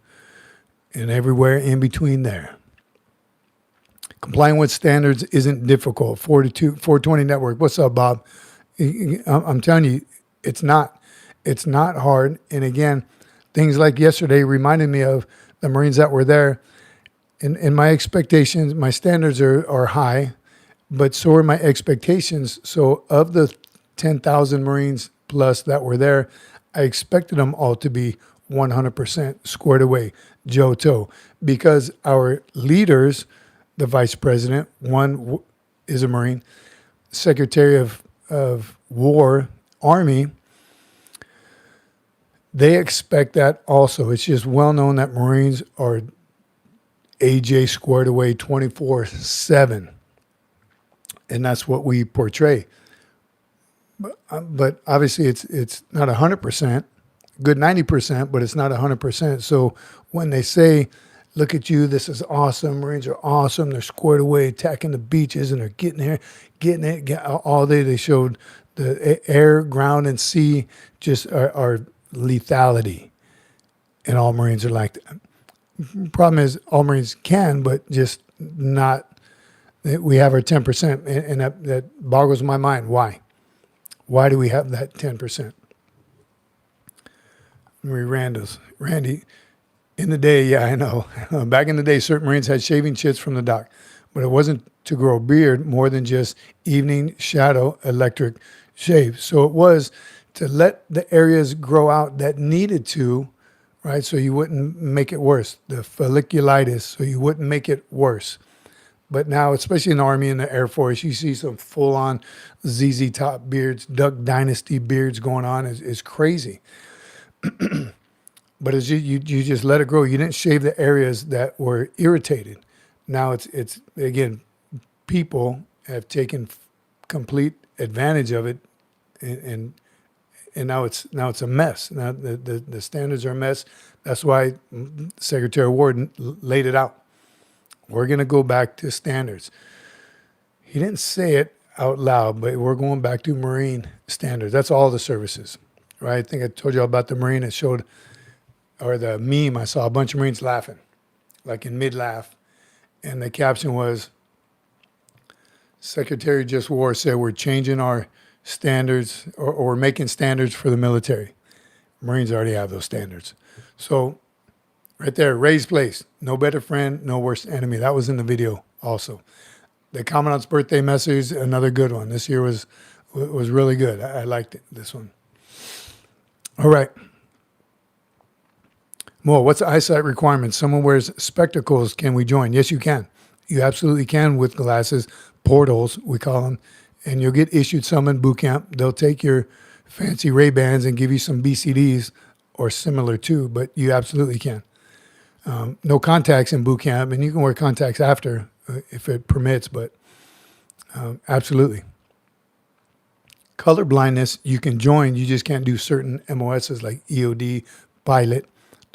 and everywhere in between there. Complying with standards isn't difficult. 420 Network. What's up, Bob? I'm telling you, it's not. It's not hard. And again, things like yesterday reminded me of the Marines that were there. And my expectations, my standards are high, but so are my expectations. So of the 10,000 Marines plus that were there, I expected them all to be 100% squared away, Joe-toe, because our leaders, the vice president, one is a Marine, Secretary of War, Army, they expect that also. It's just well known that Marines are AJ squared away 24/7. And that's what we portray. But obviously it's not 100%, good 90%, but it's not 100%. So when they say, look at you, this is awesome, Marines are awesome, they're squared away, attacking the beaches, and they're getting it all day. They showed the air, ground, and sea just are lethality. And all Marines are like that. Problem is, all Marines can, but just not. We have our 10%, and that boggles my mind. Why? Why do we have that 10%? Randy, in the day, yeah, I know. Back in the day, certain Marines had shaving chits from the dock, but it wasn't to grow a beard more than just evening shadow electric shave. So it was to let the areas grow out that needed to, right? So you wouldn't make it worse. The folliculitis, so you wouldn't make it worse. But now, especially in the Army and the Air Force, you see some full-on ZZ Top beards, Duck Dynasty beards going on. Is crazy. But as you just let it grow. You didn't shave the areas that were irritated. Now it's again, people have taken complete advantage of it, and now it's a mess. Now the standards are a mess. That's why Secretary Ward laid it out. We're going to go back to standards. He didn't say it out loud, but we're going back to Marine standards. That's all the services, right? I think I told you all about the Marine. It showed, or the meme, I saw a bunch of Marines laughing, like in mid-laugh. And the caption was, Secretary Just War said we're changing our standards, or we're making standards for the military. Marines already have those standards. So right there, Ray's place, no better friend, no worse enemy. That was in the video also. The Commandant's birthday message, another good one. This year was really good. I liked it, this one. All right. Mo, what's the eyesight requirement? Someone wears spectacles. Can we join? Yes, you can. You absolutely can with glasses, portals, we call them. And you'll get issued some in boot camp. They'll take your fancy Ray-Bans and give you some BCDs or similar too, but you absolutely can. No contacts in boot camp, and you can wear contacts after if it permits, but absolutely. Color blindness, you can join. You just can't do certain MOSs like EOD, pilot.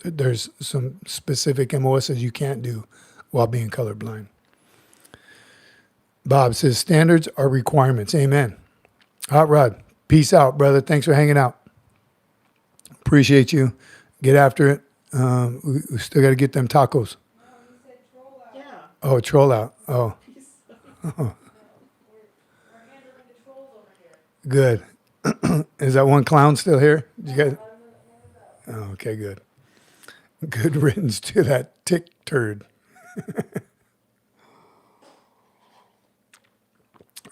There's some specific MOSs you can't do while being colorblind. Bob says standards are requirements. Amen. Hot Rod, peace out, brother. Thanks for hanging out. Appreciate you. Get after it. We still got to get them tacos. No, you said troll out. Yeah. Oh, troll out. Oh, No, we're handling the trolls over here. good. Is that one clown still here? Did you guys? Let 'em go. Oh, okay, good. Good riddance to that tick turd.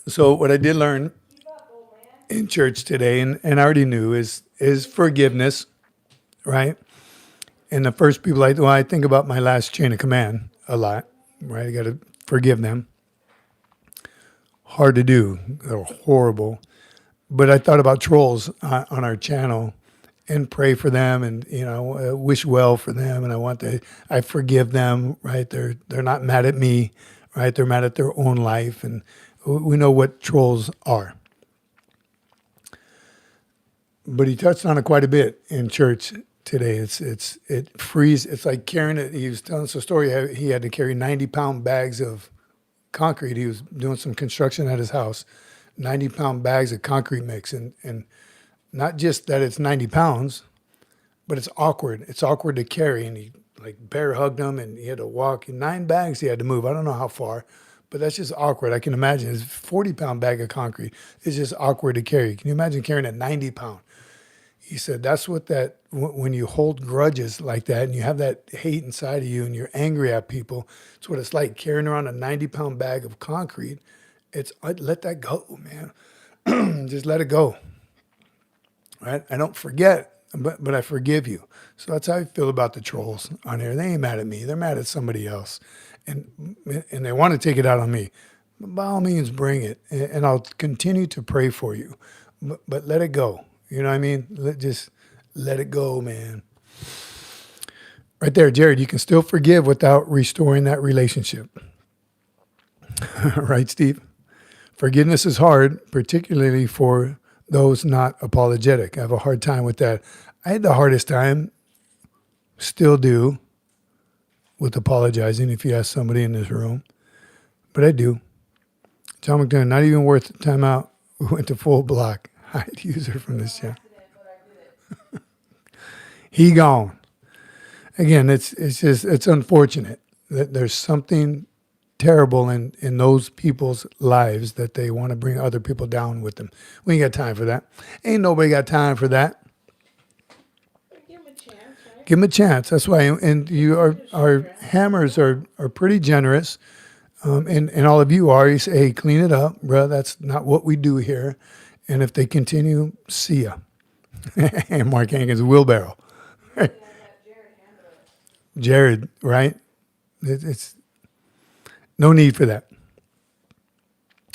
So what I did learn Keep up, old man. in church today, and I already knew, is forgiveness, right? And the first people I think about my last chain of command a lot, right? I got to forgive them. Hard to do. They're horrible. But I thought about trolls on our channel and pray for them, and wish well for them, and I forgive them, right? They're not mad at me, right? They're mad at their own life, and we know what trolls are. But he touched on it quite a bit in church today. It frees. It's like carrying it. He was telling us a story. He had to carry 90-pound bags of concrete. He was doing some construction at his house. 90-pound bags of concrete mix, and not just that it's 90 pounds, but it's awkward. It's awkward to carry, and he like bear hugged him, and he had to walk. 9 bags he had to move. I don't know how far, but that's just awkward. I can imagine. It's a 40-pound bag of concrete. It's just awkward to carry. Can you imagine carrying a 90-pound? He said that's what when you hold grudges like that and you have that hate inside of you and you're angry at people, it's what it's like carrying around a 90-pound bag of concrete. Let that go, man. Just let it go. Right? I don't forget, but I forgive you. So that's how I feel about the trolls on here. They ain't mad at me. They're mad at somebody else. And they want to take it out on me. By all means, bring it. And I'll continue to pray for you. But let it go. You know what I mean? Just let it go, man. Right there, Jared, you can still forgive without restoring that relationship. Right, Steve? Forgiveness is hard, particularly for those not apologetic. I have a hard time with that. I had the hardest time, still do, with apologizing if you ask somebody in this room. But I do. John McDonough, not even worth the time out. We went to full block. Hide user from this channel. He gone. Again, it's unfortunate that there's something terrible in those people's lives that they want to bring other people down with them. We ain't got time for that. Ain't nobody got time for that. Give him a chance, right? Give them a chance. That's why. And you are, our hammers are pretty generous. And all of you are, you say, hey, clean it up, bro. That's not what we do here. And if they continue, see ya. And Mark Hankins, wheelbarrow. Yeah, let Jared handle it. Jared, right? It's no need for that.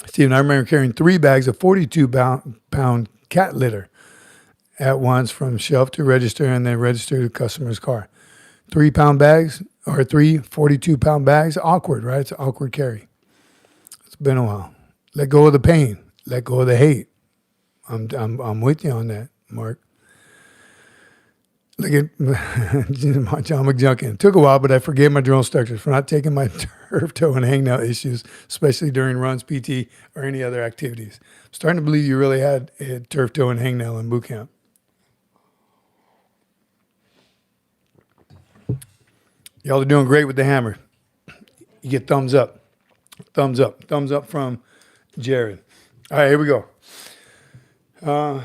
Stephen, I remember carrying 3 bags of 42-pound cat litter at once from shelf to register and then register to the customer's car. 3-pound bags or 3 42-pound bags, awkward, right? It's an awkward carry. It's been a while. Let go of the pain. Let go of the hate. I'm with you on that, Mark. Look at John McJunkin. It took a while, but I forgave my drill instructors for not taking my turf toe and hangnail issues, especially during runs, PT, or any other activities. I'm starting to believe you really had a turf toe and hangnail in boot camp. Y'all are doing great with the hammer. You get thumbs up. Thumbs up. Thumbs up from Jared. All right, here we go. A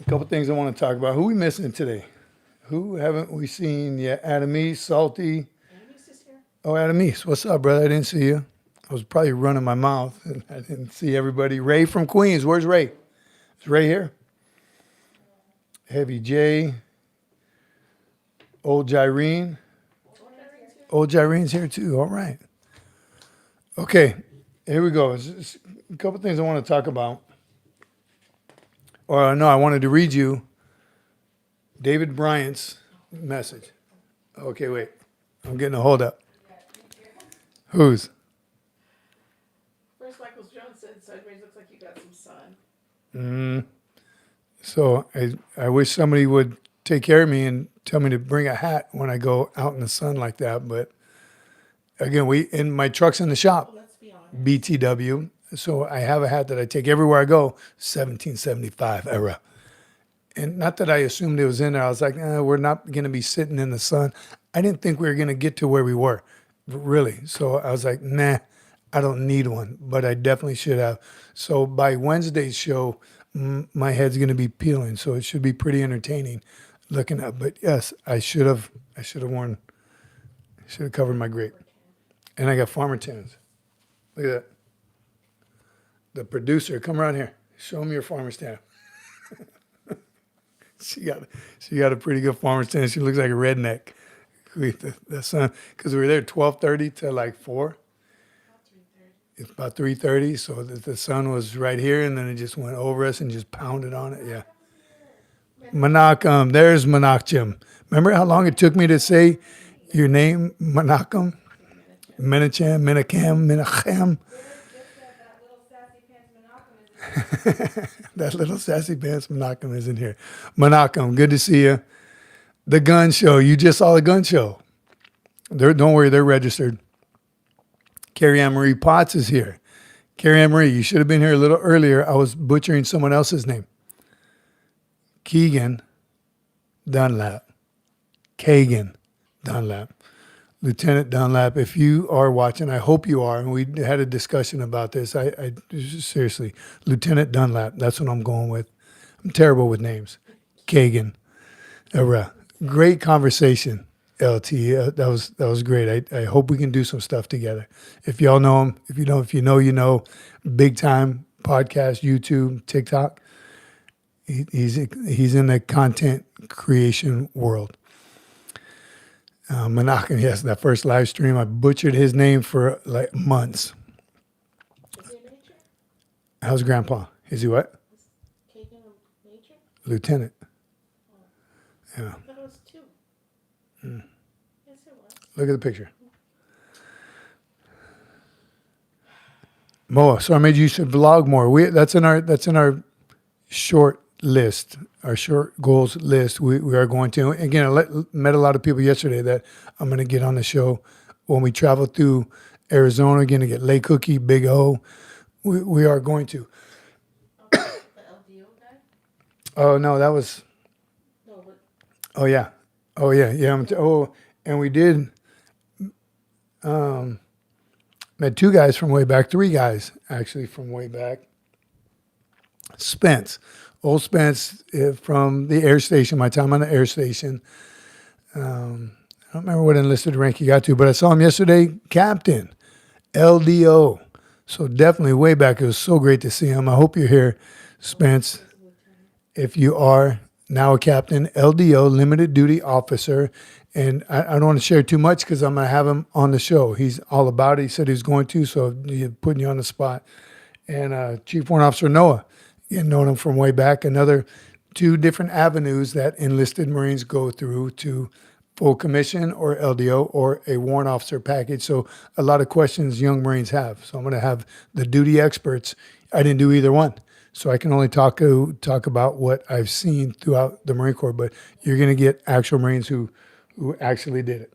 couple things I want to talk about. Who we missing today? Who haven't we seen yet? Adam East, Salty. Amy's is here. Oh, Adam East. What's up, brother? I didn't see you. I was probably running my mouth and I didn't see everybody. Ray from Queens. Where's Ray? Is Ray here? Heavy J. Old Gyrene. Old Gyrene's here too. All right. Okay. Here we go. There's a couple things I want to talk about. Or no, I wanted to read you David Bryant's message. Okay, wait. I'm getting a hold up. Whose? First, Michael Jones said, sideways looks like you got some sun. So I wish somebody would take care of me and tell me to bring a hat when I go out in the sun like that. But again, my truck's in the shop, Let's be honest. BTW. So I have a hat that I take everywhere I go, 1775 era. And not that I assumed it was in there. I was like, we're not going to be sitting in the sun. I didn't think we were going to get to where we were, really. So I was like, nah, I don't need one, but I definitely should have. So by Wednesday's show, my head's going to be peeling. So it should be pretty entertaining looking at. But yes, I should have covered my grape. And I got farmer tans. Look at that. The producer, come around here. Show me your farmer's tan. She got a pretty good farmer's tan. She looks like a redneck. The sun, because we were there 12:30 to like 4. It's about 3:30, so the sun was right here, and then it just went over us and just pounded on it. Yeah. Menachem. There's Menachem. Remember how long it took me to say your name, Menachem? Menachem, Menachem. That little sassy pants Menachem isn't here. Menachem, good to see you. The gun show. You just saw the gun show. Don't worry, they're registered. Carrie Ann Marie Potts is here. Carrie Ann Marie, you should have been here a little earlier. I was butchering someone else's name. Keegan Dunlap. Kagan Dunlap. Lieutenant Dunlap, if you are watching, I hope you are, and we had a discussion about this. I seriously, Lieutenant Dunlap, that's what I'm going with. I'm terrible with names. Kagan. Great conversation, LT. That was great. I hope we can do some stuff together. If y'all know him, if you know, you know. Big time podcast, YouTube, TikTok. He's in the content creation world. Menachem, yes, that first live stream, I butchered his name for like months. Is he a major? How's Grandpa? Is he what? Kagan a major? Lieutenant. Yeah. I thought it was 2. Yes, it was. Look at the picture. Moa, so I made you should vlog more. That's in our short list, our short goals list. We are going to, again, I met a lot of people yesterday that I'm going to get on the show when we travel through Arizona, again, to get Lake Cookie, Big O. We are going to. The LDO guy? Oh, no, that was, No, but oh, yeah. And we did, Met two guys from way back, three guys actually from way back. Spence, old Spence from the air station, my time on the air station. I don't remember what enlisted rank he got to, but I saw him yesterday, Captain, LDO. So definitely way back. It was so great to see him. I hope you're here, Spence. If you are now a captain, LDO, limited duty officer. And I don't want to share too much because I'm going to have him on the show. He's all about it. He said he's going to, so he's putting you on the spot. And Chief Warrant Officer Noah, you known him from way back. Another two different avenues that enlisted Marines go through to full commission or LDO or a warrant officer package. So a lot of questions young Marines have. So I'm going to have the duty experts. I didn't do either one. So I can only talk about what I've seen throughout the Marine Corps, but you're going to get actual Marines who actually did it.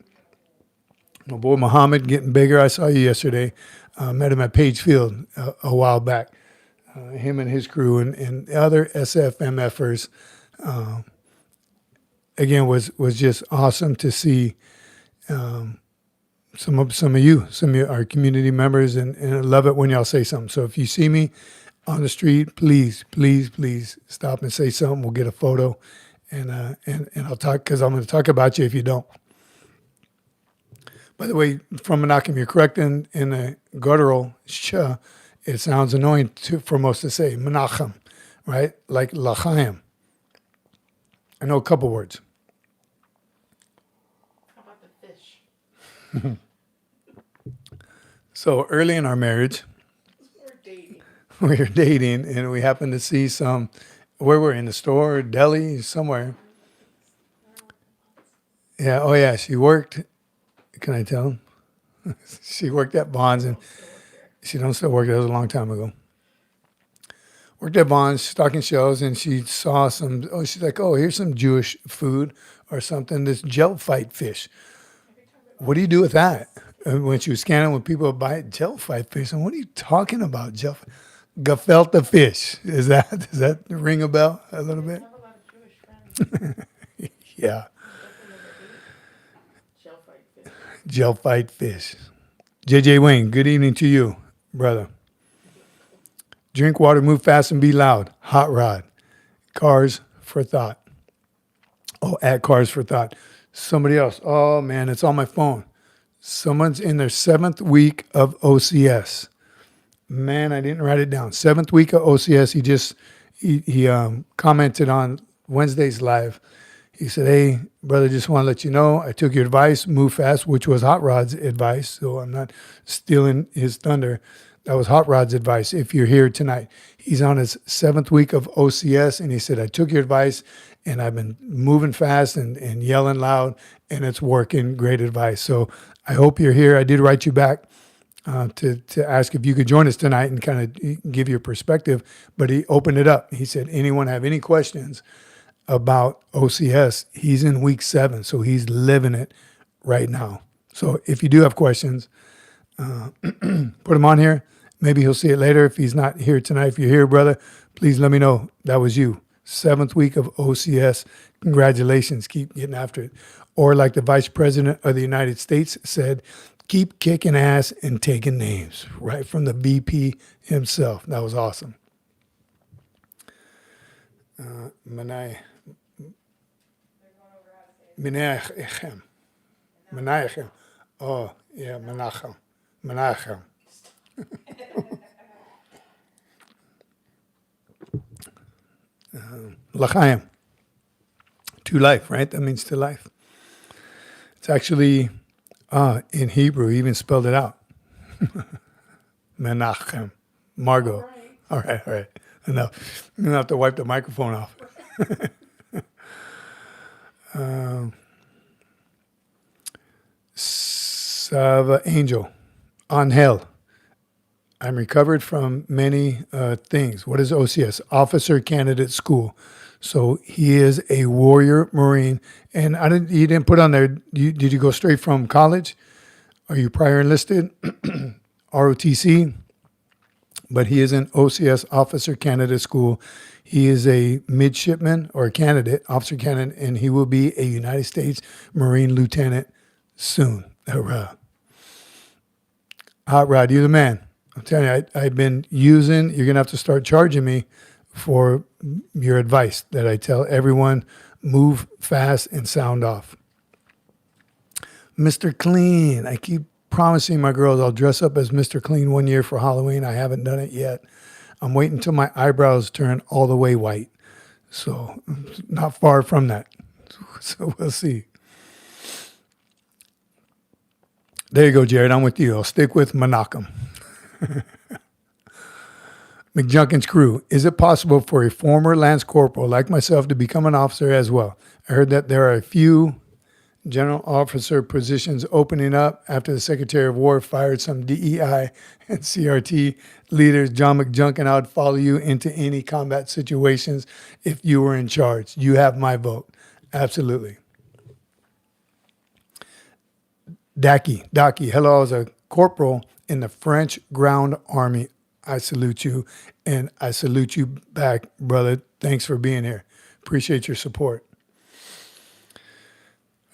My boy Muhammad getting bigger. I saw you yesterday. Met him at Page Field a while back. Him and his crew and the other SFMF-ers. Again, was just awesome to see some of you, our community members, and I love it when y'all say something. So if you see me on the street, please stop and say something. We'll get a photo, and I'll talk because I'm going to talk about you if you don't. By the way, from Menachem, you're correct in the guttural sh. It sounds annoying for most to say Menachem, right? Like L'chaim. I know a couple words. How about the fish? So early in our marriage, We're dating. we were dating, and we happened to see where we're in the store, deli, somewhere. Yeah, oh yeah, she worked. Can I tell him? She worked at Bonds, and she don't still work. That was a long time ago. Worked at Bonds, stocking shelves, and she saw she's like, oh, here's some Jewish food or something, this gel fight fish. What do you do with that? And when she was scanning, when people would buy gel fight fish, and what are you talking about, gefilte fish? Does that ring a bell a little bit? I have a lot of Jewish friends. Yeah, Shell fight fish. gel fight fish. JJ Wayne, good evening to you, brother. Drink water, move fast, and be loud. Hot rod. Cars for thought. Oh, at Cars for Thought. Somebody else. Oh, man, it's on my phone. Someone's in their 7th week of OCS. Man, I didn't write it down. 7th week of OCS. He commented on Wednesday's live. He said, hey, brother, just want to let you know, I took your advice, move fast, which was Hot Rod's advice. So I'm not stealing his thunder. That was Hot Rod's advice if you're here tonight. He's on his 7th week of OCS, and he said, I took your advice, and I've been moving fast and yelling loud, and it's working. Great advice. So I hope you're here. I did write you back to ask if you could join us tonight and kind of give your perspective, but he opened it up. He said, anyone have any questions about OCS? He's in week 7, so he's living it right now. So if you do have questions, put them on here. Maybe he'll see it later if he's not here tonight. If you're here, brother, please let me know that was you. 7th week of OCS. Congratulations. Keep getting after it. Or like the Vice President of the United States said, keep kicking ass and taking names. Right from the VP himself. That was awesome. Menachem. Menachem. Oh, yeah, Menachem. Menachem. L'chaim. To life, right? That means to life. It's actually in Hebrew, he even spelled it out. Menachem. Margot. All right. Enough. I'm going to have to wipe the microphone off. Sava Angel. Angel. I'm recovered from many things. What is OCS? Officer Candidate School. So he is a warrior Marine. And you didn't put on there, did you go straight from college? Are you prior enlisted? ROTC? But he is an OCS Officer Candidate School. He is a midshipman or a candidate, officer candidate, and he will be a United States Marine Lieutenant soon. Hurrah. Hot Rod, you're the man. I'm telling you, I've been using, you're going to have to start charging me for your advice that I tell everyone, move fast and sound off. Mr. Clean, I keep promising my girls I'll dress up as Mr. Clean one year for Halloween. I haven't done it yet. I'm waiting until my eyebrows turn all the way white. So not far from that. So we'll see. There you go, Jared. I'm with you. I'll stick with Menachem. McJunkin's crew. Is it possible for a former Lance Corporal like myself to become an officer as well? I heard that there are a few general officer positions opening up after the Secretary of War fired some DEI and CRT leaders. John McJunkin, I would follow you into any combat situations if you were in charge. You have my vote. Absolutely. Daki, hello, I was a corporal in the French Ground Army. I salute you, and I salute you back, brother. Thanks for being here. Appreciate your support.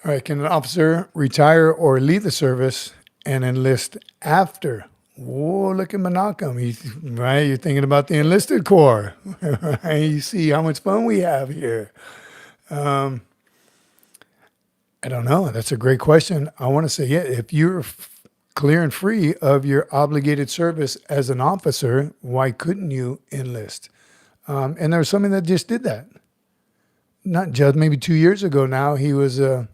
All right, can an officer retire or leave the service and enlist after? Whoa, look at Menachem. Right, you're thinking about the enlisted corps. Right? You see how much fun we have here. I don't know. That's a great question. I want to say, yeah, if you're clear and free of your obligated service as an officer, why couldn't you enlist? And there was somebody that just did that. Not just maybe 2 years ago now. He was an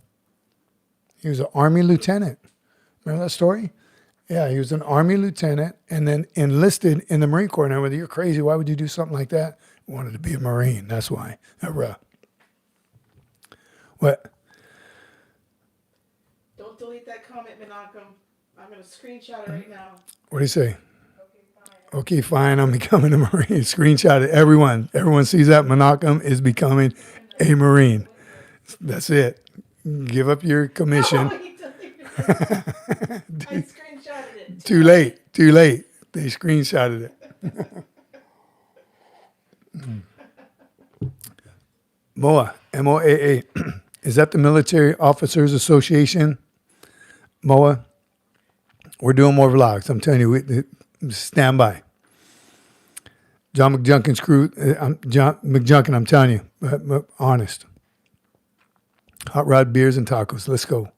Army lieutenant. Remember that story? Yeah, he was an Army lieutenant and then enlisted in the Marine Corps. Now, whether you're crazy, why would you do something like that? Wanted to be a Marine. That's why. What? Don't delete that comment, Menachem. I'm gonna screenshot it right now. What do you say? Okay, fine. I'm becoming a Marine. Screenshot it. Everyone sees that Menachem is becoming a Marine. That's it. Give up your commission. Oh, he deleted it. I screenshotted it. Too late. They screenshotted it. MOA, MOAA. Is that the Military Officers Association? MOA. We're doing more vlogs. I'm telling you, stand by. John McJunkin's crew. John McJunkin, I'm telling you, honest. Hot rod, beers, and tacos. Let's go.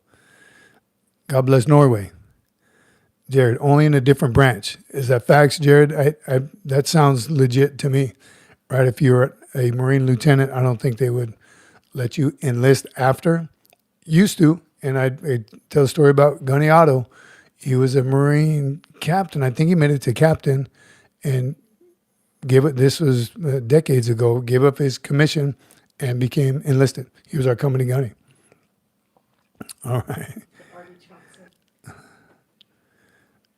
God bless Norway. Jared, only in a different branch. Is that facts, Jared? That sounds legit to me. Right? If you're a Marine lieutenant, I don't think they would let you enlist after. Used to. And I tell a story about Gunny Otto. He was a Marine captain. I think he made it to captain and this was decades ago, gave up his commission and became enlisted. He was our company gunny. All right.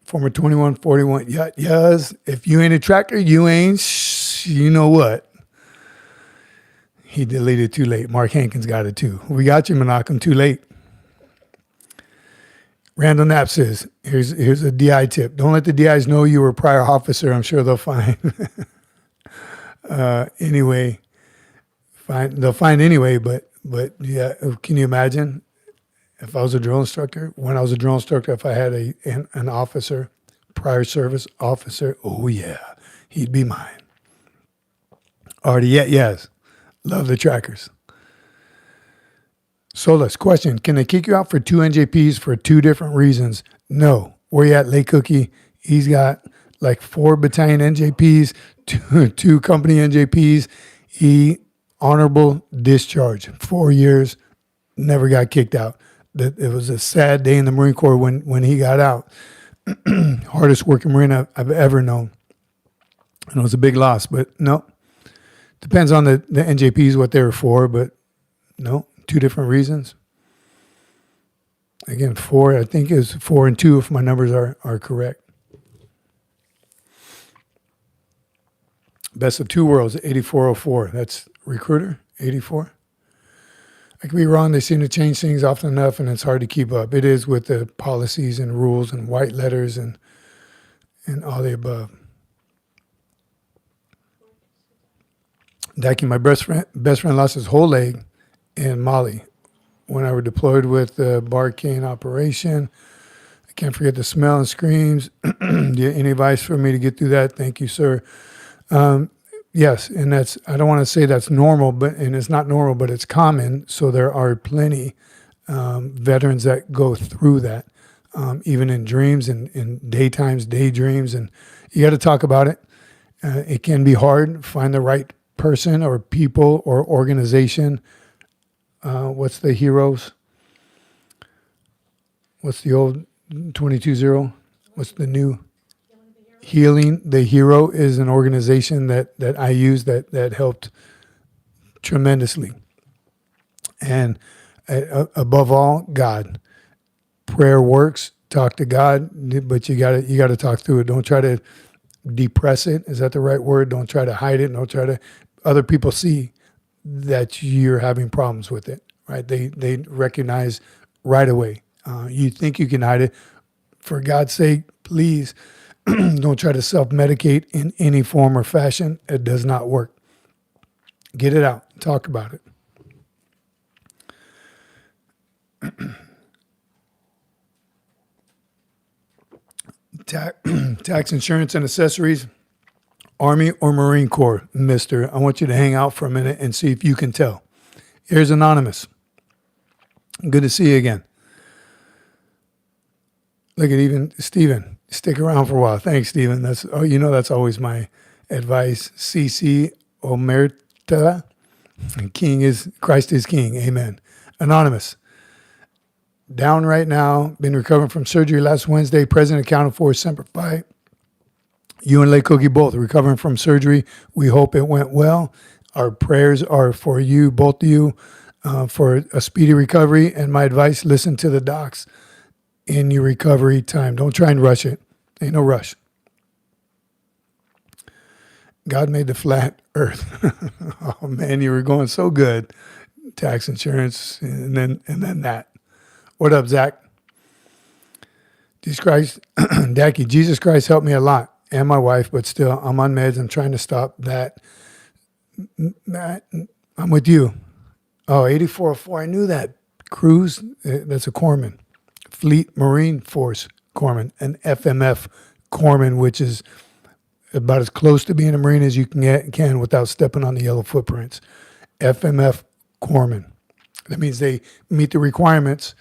Former 2141. Yes. If you ain't a tracker, you ain't, you know what? He deleted too late. Mark Hankins got it too. We got you, Menachem, too late. Randall Knapp says, here's a DI tip. Don't let the DIs know you were a prior officer. I'm sure they'll find. Anyway, they'll find anyway, but yeah, can you imagine if I was a drill instructor? When I was a drill instructor, if I had an officer, prior service officer, oh yeah, he'd be mine. Already, yes. Love the trackers. Solus, question, can they kick you out for 2 NJPs for 2 different reasons? No. Where you at, Lake Cookie? He's got like 4 battalion NJPs, 2 company NJPs. He honorable discharge, 4 years, never got kicked out. It was a sad day in the Marine Corps when he got out. Hardest working Marine I've ever known. And it was a big loss, but no. Depends on the NJPs, what they were for, but no. 2 different reasons. Again, 4, I think is 4 and 2 if my numbers are correct. Best of 2 worlds, 8404. That's recruiter, 84. I could be wrong. They seem to change things often enough and it's hard to keep up. It is with the policies and rules and white letters and all the above. Daki, my best friend lost his whole leg in Mali when I were deployed with the Barkhane operation. Can't forget the smell and screams. Any advice for me to get through that? Thank you, sir. Yes, and that's, I don't want to say that's normal, and it's not normal, but it's common. So there are plenty veterans that go through that, even in dreams and in daytimes, daydreams, and you got to talk about it. It can be hard. Find the right person or people or organization. What's the heroes? What's the old 22-0? What's the new? Healing the Hero is an organization that I use that helped tremendously. And above all, God. Prayer works. Talk to God, but you gotta talk through it. Don't try to depress it. Is that the right word? Don't try to hide it. Don't try to. Other people see that you're having problems with it, right? They recognize right away. You think you can hide it. For God's sake, please. Don't try to self-medicate in any form or fashion. It does not work. Get it out. Talk about it. Tax, insurance, and accessories. Army or Marine Corps, mister. I want you to hang out for a minute and see if you can tell. Here's Anonymous. Good to see you again. Look at even Stephen. Stick around for a while. Thanks, Stephen. That's always my advice. CC Omerta. Christ is King. Amen. Anonymous. Down right now. Been recovering from surgery last Wednesday. Present accounted for. Semper Fi. You and Lake Cookie both recovering from surgery. We hope it went well. Our prayers are for you, both of you, for a speedy recovery. And my advice, listen to the docs in your recovery time. Don't try and rush it. Ain't no rush. God made the flat earth. Oh man, you were going so good. Tax, insurance, and then that. What up, Zach? Jesus Christ, Dacky, Jesus Christ helped me a lot, and my wife, but still, I'm on meds. I'm trying to stop that. Matt, I'm with you. Oh, 8404, I knew that. Cruise, that's a corpsman. Fleet Marine Force corpsman, an FMF corpsman, which is about as close to being a Marine as you can without stepping on the yellow footprints. FMF corpsman. That means they meet the requirements,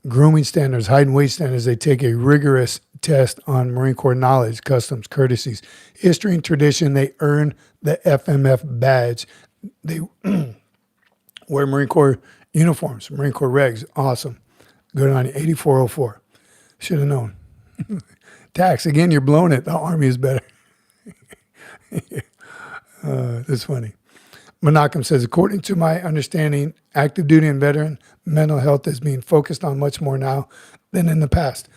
grooming standards, height and weight standards. They take a rigorous test on Marine Corps knowledge, customs, courtesies, history, and tradition. They earn the FMF badge. They wear Marine Corps uniforms, Marine Corps regs. Awesome. Good on you. 8404. Should have known. Tax. Again, you're blowing it. The Army is better. That's funny. Menachem says, according to my understanding, active duty and veteran mental health is being focused on much more now than in the past.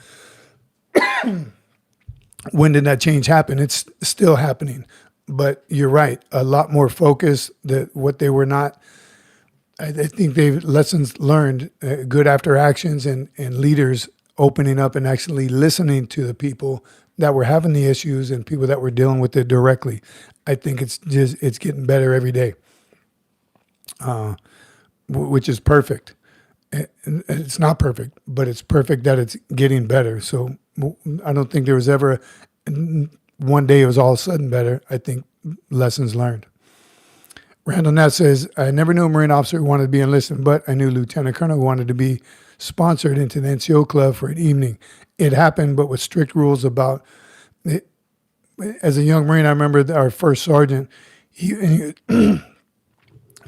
When did that change happen? It's still happening. But you're right. A lot more focus. That what they were not. I think they've lessons learned, good after actions and leaders opening up and actually listening to the people that were having the issues and people that were dealing with it directly. I think it's getting better every day, which is perfect. It's not perfect, but it's perfect that it's getting better. So I don't think there was ever one day it was all of a sudden better. I think lessons learned. Randall Nett says, I never knew a Marine officer who wanted to be enlisted, but I knew Lieutenant Colonel who wanted to be sponsored into the NCO club for an evening. It happened, but with strict rules about it. As a young Marine, I remember our first sergeant, he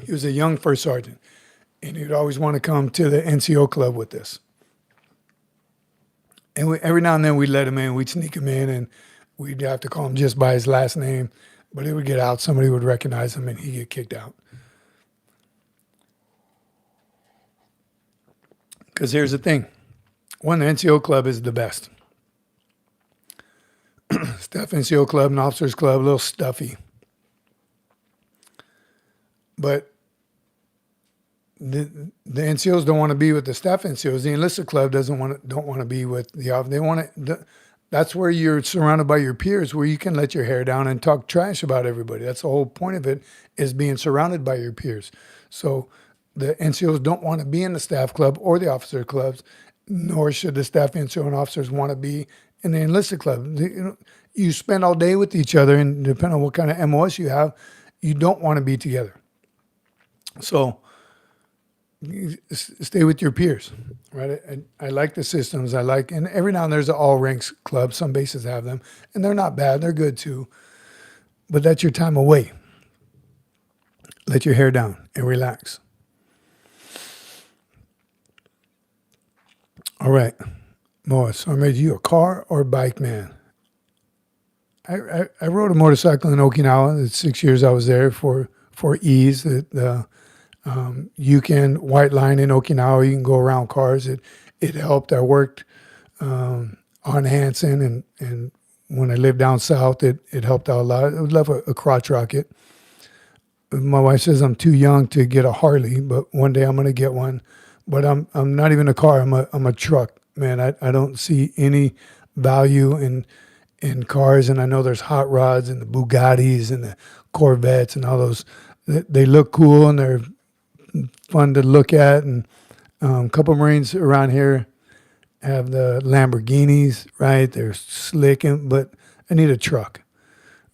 was a young first sergeant, and he'd always want to come to the NCO club with us. And every now and then we'd let him in, we'd sneak him in, and we'd have to call him just by his last name. But he would get out, somebody would recognize him, and he'd get kicked out. Because here's the thing. One, the NCO club is the best. Staff NCO club and officers club, a little stuffy. But the NCOs don't want to be with the staff NCOs. The enlisted club don't want to be with the officers. They want to. That's where you're surrounded by your peers, where you can let your hair down and talk trash about everybody. That's the whole point of it, is being surrounded by your peers. So the NCOs don't want to be in the staff club or the officer clubs. nor should the staff insurance officers want to be in the enlisted club. You spend all day with each other, and depending on what kind of MOS you have, you don't want to be together. So stay with your peers, right? I like the systems. And every now and then there's an all ranks club. Some bases have them, and they're not bad. They're good too. But that's your time away. Let your hair down and relax. All right, Morris, so I made you a car or bike man? I rode a motorcycle in Okinawa. The 6 years I was there for ease. You can white line in Okinawa. You can go around cars. It helped. I worked on Hanson, and when I lived down south, it helped out a lot. I would love a crotch rocket. My wife says I'm too young to get a Harley, but one day I'm going to get one. But I'm not even a car. I'm a truck, man. I don't see any value in cars, and I know there's hot rods and the Bugattis and the Corvettes and all those. They look cool and they're fun to look at. And a couple Marines around here have the Lamborghinis, right? They're slick, but I need a truck,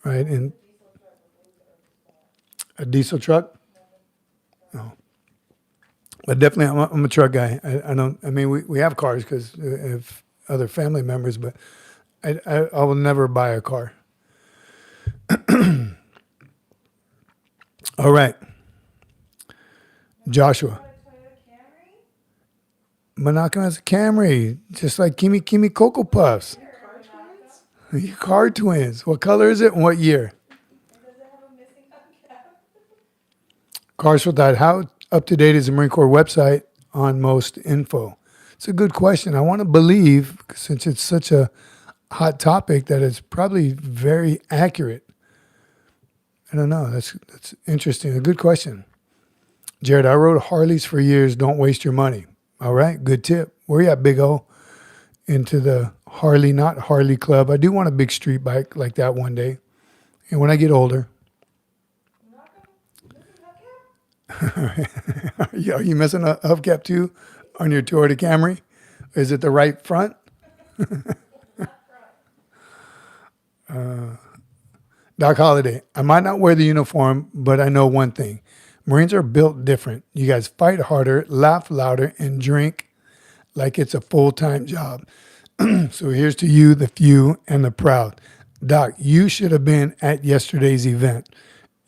right? And a diesel truck? No. But definitely, I'm a truck guy. I mean, we have cars because we have other family members, but I will never buy a car. All right. Joshua. Monaco has a Camry, just like Kimi Cocoa Puffs. Car twins? You car twins. What color is it and what year? Cars for that. How up to date is the Marine Corps website on most info? It's a good question. I want to believe, since it's such a hot topic, that it's probably very accurate. I don't know. That's interesting. A good question. Jared, I rode Harleys for years. Don't waste your money. All right. Good tip. Where you at, Big O? Into the Harley, not Harley Club. I do want a big street bike like that one day. And when I get older. Are you missing a hubcap too on your Toyota Camry? Is it the right front? Doc Holliday, I might not wear the uniform, but I know one thing. Marines are built different. You guys fight harder, laugh louder, and drink like it's a full-time job. So here's to you, the few, and the proud. Doc, you should have been at yesterday's event.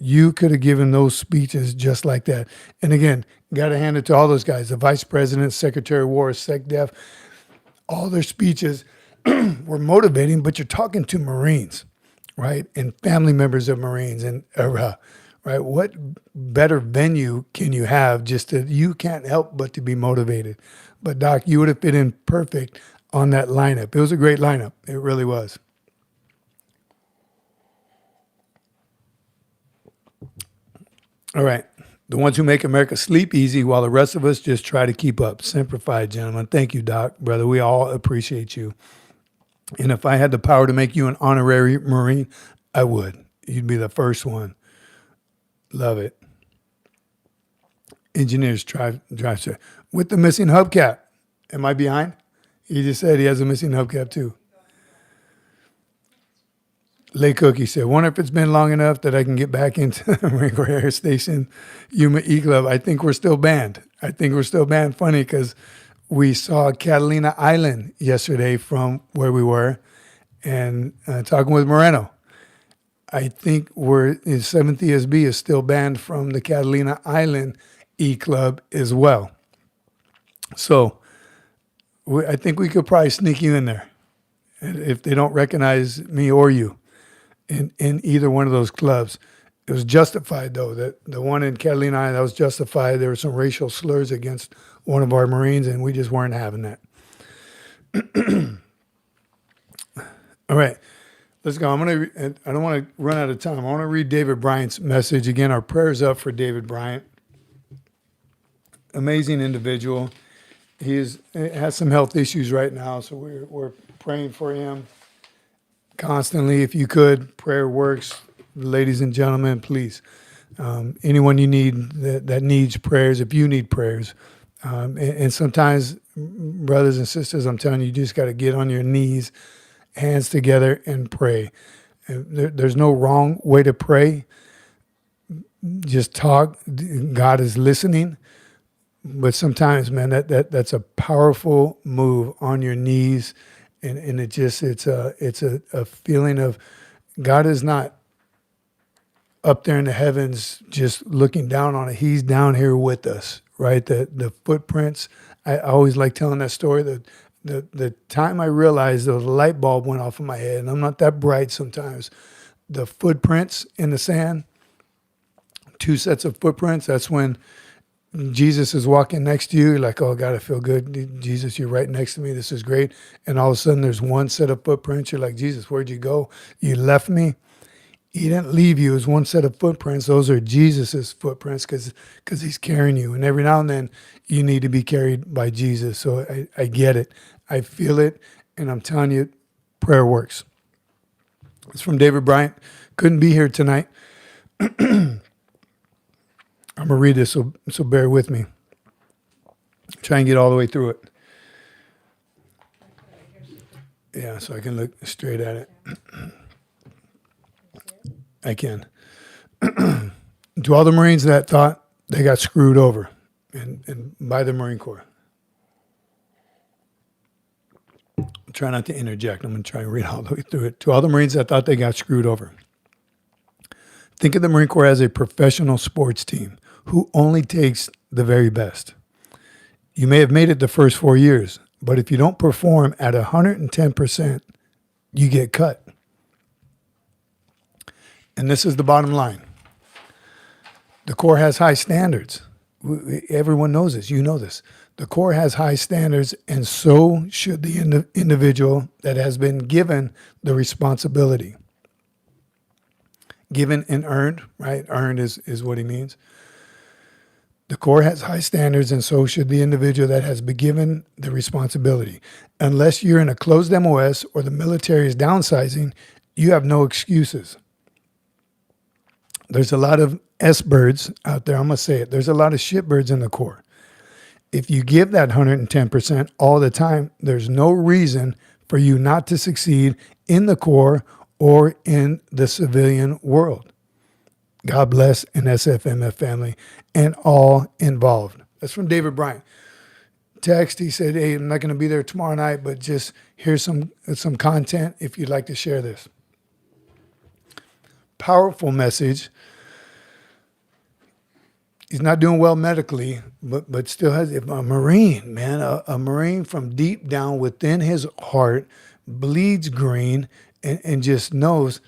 You could have given those speeches just like that. And again, got to hand it to all those guys, the Vice President, Secretary of War, SecDef, all their speeches were motivating, but you're talking to Marines, right? And family members of Marines and right? What better venue can you have just that you can't help but to be motivated? But Doc, you would have fit in perfect on that lineup. It was a great lineup. It really was. All right. The ones who make America sleep easy while the rest of us just try to keep up. Simplified, gentlemen. Thank you, Doc, brother. We all appreciate you. And if I had the power to make you an honorary Marine, I would. You'd be the first one. Love it. Engineers drive with the missing hubcap. Am I behind? He just said he has a missing hubcap too. Lay Cookie said, wonder if it's been long enough that I can get back into the Marine Corps Air Station Yuma E Club. I think we're still banned. Funny because we saw Catalina Island yesterday from where we were and talking with Moreno. I think his 7th ESB is still banned from the Catalina Island E Club as well. So I think we could probably sneak you in there if they don't recognize me or you in either one of those clubs. It was justified, though. That the one in Catalina Island, that was justified. There were some racial slurs against one of our Marines, and we just weren't having that. All right. Let's go. I don't want to run out of time. I want to read David Bryant's message. Again, our prayers up for David Bryant. Amazing individual. He has some health issues right now, so we're praying for him constantly. If you could, prayer works. Ladies and gentlemen, please. Anyone you need that needs prayers, if you need prayers, And sometimes, brothers and sisters, I'm telling you, you just got to get on your knees, hands together, and pray. And there's no wrong way to pray. Just talk. God is listening. But sometimes, man, that's a powerful move on your knees, and it's a feeling of God is not up there in the heavens just looking down on it. He's down here with us, right? The footprints. I always like telling that story. The time I realized the light bulb went off in my head, and I'm not that bright sometimes. The footprints in the sand, 2 sets of footprints. That's when Jesus is walking next to you. You're like, oh, God, I feel good. Jesus, you're right next to me. This is great. And all of a sudden there's 1 set of footprints. You're like, Jesus, where'd you go? You left me. He didn't leave you. It was 1 set of footprints. Those are Jesus's footprints because he's carrying you. And every now and then you need to be carried by Jesus. So I get it. I feel it. And I'm telling you, prayer works. It's from David Bryant. Couldn't be here tonight. I'm going to read this, so bear with me. Try and get all the way through it. Yeah, so I can look straight at it. I can. To all the Marines that thought they got screwed over and by the Marine Corps. Try not to interject. I'm going to try and read all the way through it. To all the Marines that thought they got screwed over. Think of the Marine Corps as a professional sports team who only takes the very best. You may have made it the first 4 years, but if you don't perform at 110%, you get cut. And this is the bottom line. The Corps has high standards. Everyone knows this. You know this. The Corps has high standards, and so should the individual that has been given the responsibility. Given and earned, right? Earned is what he means. The Corps has high standards, and so should the individual that has been given the responsibility. Unless you're in a closed MOS or the military is downsizing, you have no excuses. There's a lot of S-birds out there. I'm going to say it. There's a lot of shitbirds in the Corps. If you give that 110% all the time, there's no reason for you not to succeed in the Corps or in the civilian world. God bless an SFMF family and all involved. That's from David Bryant. Text, he said, hey, I'm not going to be there tomorrow night, but just here's some content if you'd like to share this. Powerful message. He's not doing well medically, but still has a Marine, man, a Marine from deep down within his heart, bleeds green and just knows,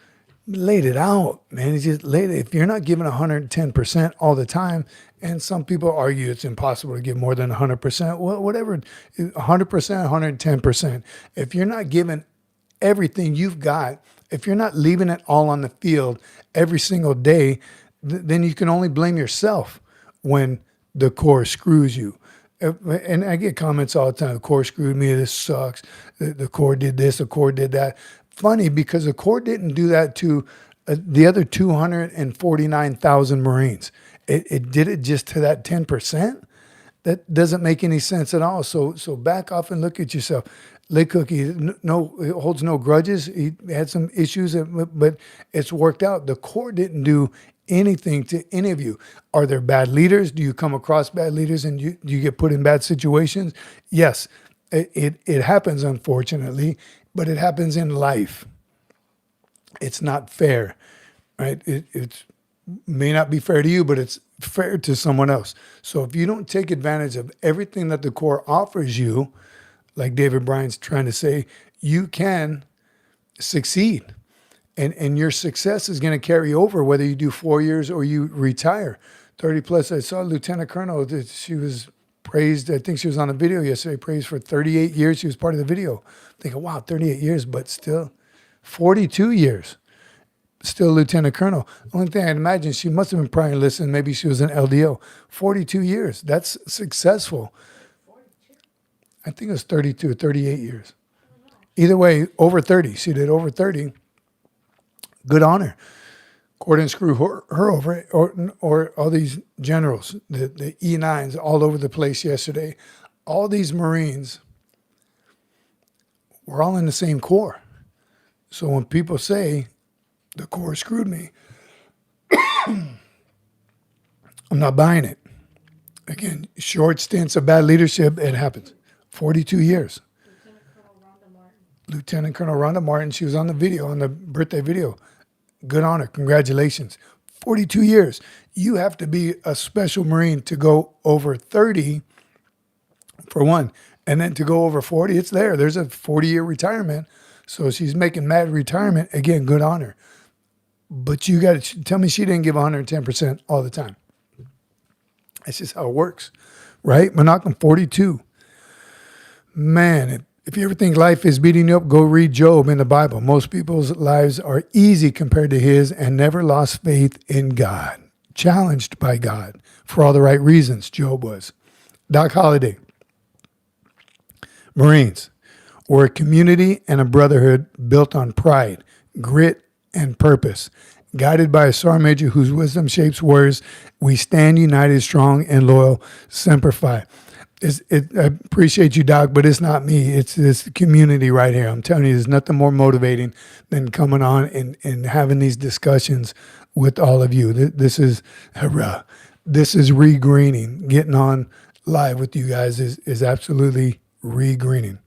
laid it out, man. He just laid it. If you're not giving 110% all the time, and some people argue it's impossible to give more than 100%, well, whatever, 100%, 110%. If you're not giving everything you've got, if you're not leaving it all on the field every single day, then you can only blame yourself when the Corps screws you. And I get comments all the time, the Corps screwed me, this sucks, the Corps did this, the Corps did that. Funny, because the Corps didn't do that to the other 249,000 Marines. It did it just to that 10%. That doesn't make any sense at all. So back off and look at yourself. Lay Cookie, he holds no grudges. He had some issues, but it's worked out. The Corps didn't do anything to any of you. Are there bad leaders? Do you come across bad leaders and you get put in bad situations? Yes, it happens, unfortunately, but it happens in life. It's not fair, right? It may not be fair to you, but it's fair to someone else. So if you don't take advantage of everything that the Corps offers you, like David Bryant's trying to say, you can succeed. And your success is going to carry over whether you do 4 years or you retire. 30 plus, I saw Lieutenant Colonel, she was praised, I think she was on a video yesterday, praised for 38 years. She was part of the video. Thinking, wow, 38 years, but still 42 years. Still Lieutenant Colonel. Only thing I'd imagine, she must have been probably listening. Maybe she was an LDO. 42 years. That's successful. I think it was 32 or 38 years. Either way, over 30. She did over 30. Good honor. Cord and screw her over it, or all these generals, the E9s all over the place yesterday. All these Marines were all in the same Corps. So when people say the Corps screwed me, I'm not buying it. Again, short stints of bad leadership, it happens. 42 years. Lieutenant Colonel Rhonda Martin, she was on the video, on the birthday video. Good honor. Congratulations. 42 years. You have to be a special Marine to go over 30 for one. And then to go over 40, it's there. There's a 40-year retirement. So she's making mad retirement. Again, good honor. But you got to tell me she didn't give 110% all the time. That's just how it works, right? Menachem 42. Man, if you ever think life is beating you up, go read Job in the Bible. Most people's lives are easy compared to his and never lost faith in God. Challenged by God for all the right reasons, Job was. Doc Holliday. Marines were a community and a brotherhood built on pride, grit, and purpose. Guided by a sergeant major whose wisdom shapes words, we stand united, strong, and loyal. Semper Fi. I appreciate you, Doc, but it's not me. It's this community right here. I'm telling you, there's nothing more motivating than coming on and having these discussions with all of you. This is hurrah. This is re-greening. Getting on live with you guys is absolutely re-greening.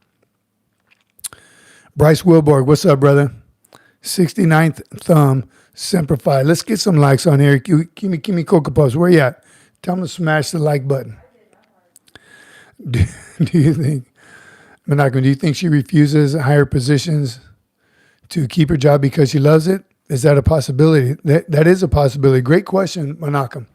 Bryce Wilborg, what's up, brother? 69th thumb, Semper Fi. Let's get some likes on here. Kimi Coca Puffs, where you at? Tell them to smash the like button. Do you think, Menachem, do you think she refuses higher positions to keep her job because she loves it? Is that a possibility? That is a possibility. Great question, Menachem.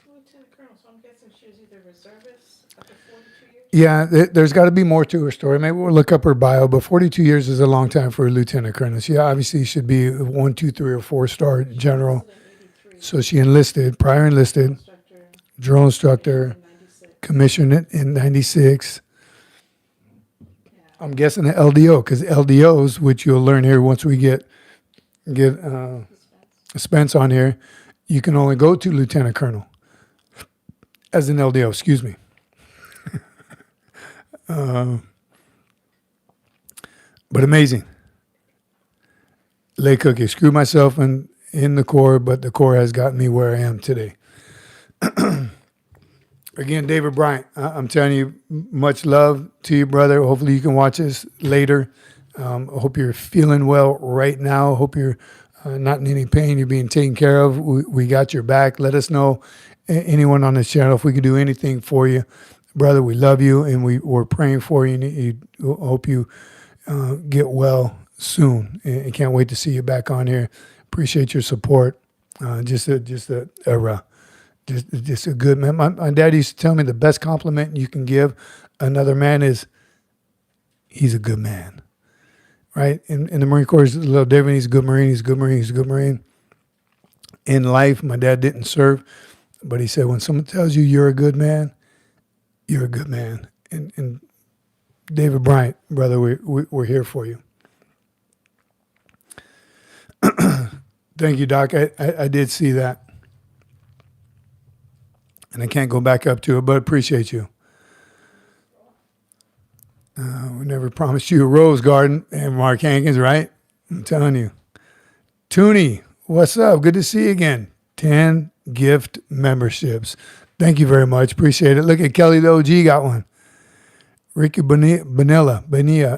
Lieutenant Colonel, so I'm guessing she was either reservist after 42 years? Yeah, there's got to be more to her story. Maybe we'll look up her bio, but 42 years is a long time for a lieutenant colonel. She obviously should be a 1, 2, 3, or 4-star general. So she enlisted, prior enlisted, drill instructor, commissioned in 96. I'm guessing the LDO, because LDOs, which you'll learn here once we get Spence on here, you can only go to lieutenant colonel as an LDO, excuse me. But amazing. Lay cookie. Screw myself in the Corps, but the Corps has gotten me where I am today. Again, David Bryant, I'm telling you, much love to you, brother. Hopefully you can watch this later. I hope you're feeling well right now. Hope you're not in any pain. You're being taken care of. We got your back. Let us know, anyone on this channel, if we can do anything for you. Brother, we love you, and we're praying for you. And hope you get well soon. And can't wait to see you back on here. Appreciate your support. Just a good man. My dad used to tell me the best compliment you can give another man is he's a good man, right? In the Marine Corps, it's a little different. He's a good Marine. He's a good Marine. He's a good Marine. In life, my dad didn't serve, but he said, when someone tells you you're a good man, you're a good man. And David Bryant, brother, we're here for you. Thank you, Doc. I did see that. And I can't go back up to it, but appreciate you. We never promised you a rose garden, and Mark Hankins, right? I'm telling you. Toonie, what's up? Good to see you again. 10 gift memberships. Thank you very much. Appreciate it. Look at Kelly the OG got one. Ricky Bonilla,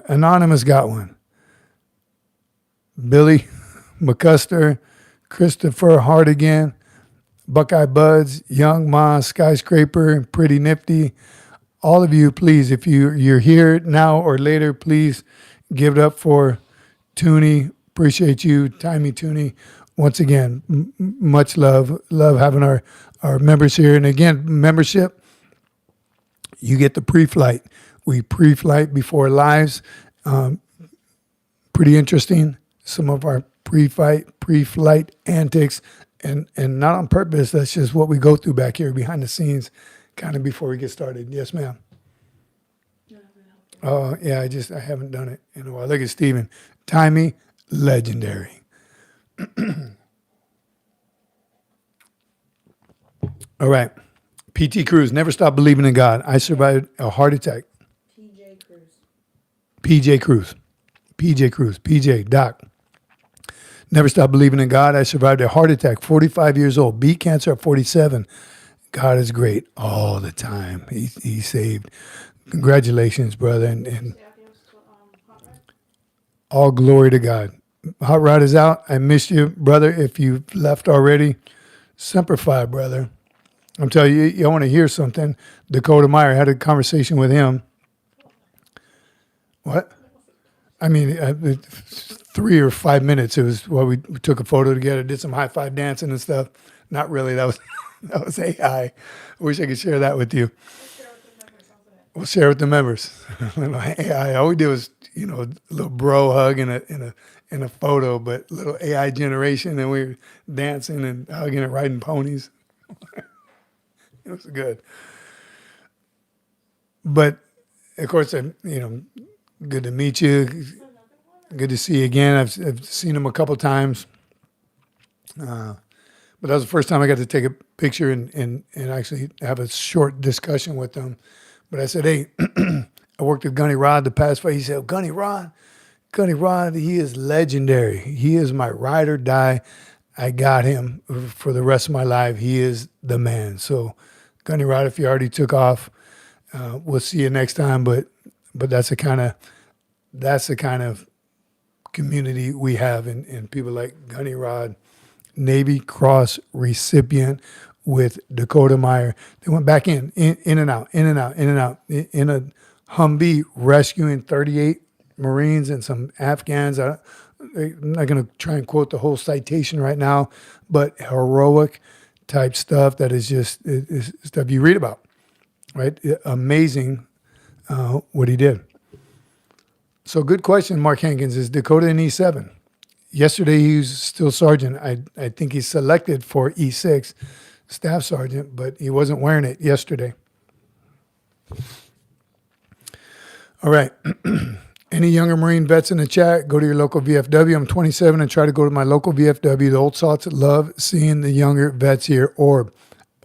Anonymous got one. Billy McCuster, Christopher Hardigan, Buckeye Buds, Young Ma, Skyscraper, Pretty Nifty. All of you, please, if you're here now or later, please give it up for Toonie. Appreciate you, Timey Toonie. Once again, much love. Love having our members here. And again, membership, you get the pre-flight. We pre-flight before lives. Pretty interesting. Some of our pre-flight antics. And not on purpose. That's just what we go through back here behind the scenes, kind of before we get started. Yes, ma'am. Oh, yeah, I haven't done it in a while. Look at Steven. Timey, legendary. All right. PT Cruz, never stop believing in God. I survived a heart attack. TJ Cruz. PJ Cruz. PJ Cruz. PJ, Doc. Never stop believing in God. I survived a heart attack, 45 years old. Beat cancer at 47. God is great all the time. He saved. Congratulations, brother. And Yeah, he was to, Hot Rod. all glory to God. Hot Rod is out. I missed you, brother. If you left already, Semper Fi, brother. I'm telling you, you want to hear something. Dakota Meyer had a conversation with him. What? I mean, 3 or 5 minutes. It was we took a photo together, did some high five dancing and stuff. Not really. That was that was AI. I wish I could share that with you. We'll share with the members. Little AI. All we did was, a little bro hug in a photo, but little AI generation, and we were dancing and hugging and riding ponies. It was good. But of course, good to meet you. Good to see you again. I've seen him a couple times. But that was the first time I got to take a picture and actually have a short discussion with him. But I said, hey, I worked with Gunny Rod the past 5. He said, Gunny Rod, he is legendary. He is my ride or die. I got him for the rest of my life. He is the man. So, Gunny Rod, if you already took off, we'll see you next time. But that's the kind of community we have in people like Gunny Rod, Navy Cross recipient with Dakota Meyer. They went back in and out, in a Humvee rescuing 38 Marines and some Afghans. I'm not going to try and quote the whole citation right now, but heroic type stuff that is just stuff you read about, right? Amazing what he did. So good question, Mark Hankins. Is Dakota in E7? Yesterday he was still sergeant. I think he's selected for E6, staff sergeant, but he wasn't wearing it yesterday. All right. Any younger Marine vets in the chat, go to your local VFW. I'm 27 and try to go to my local VFW. The old salts love seeing the younger vets here. Orb,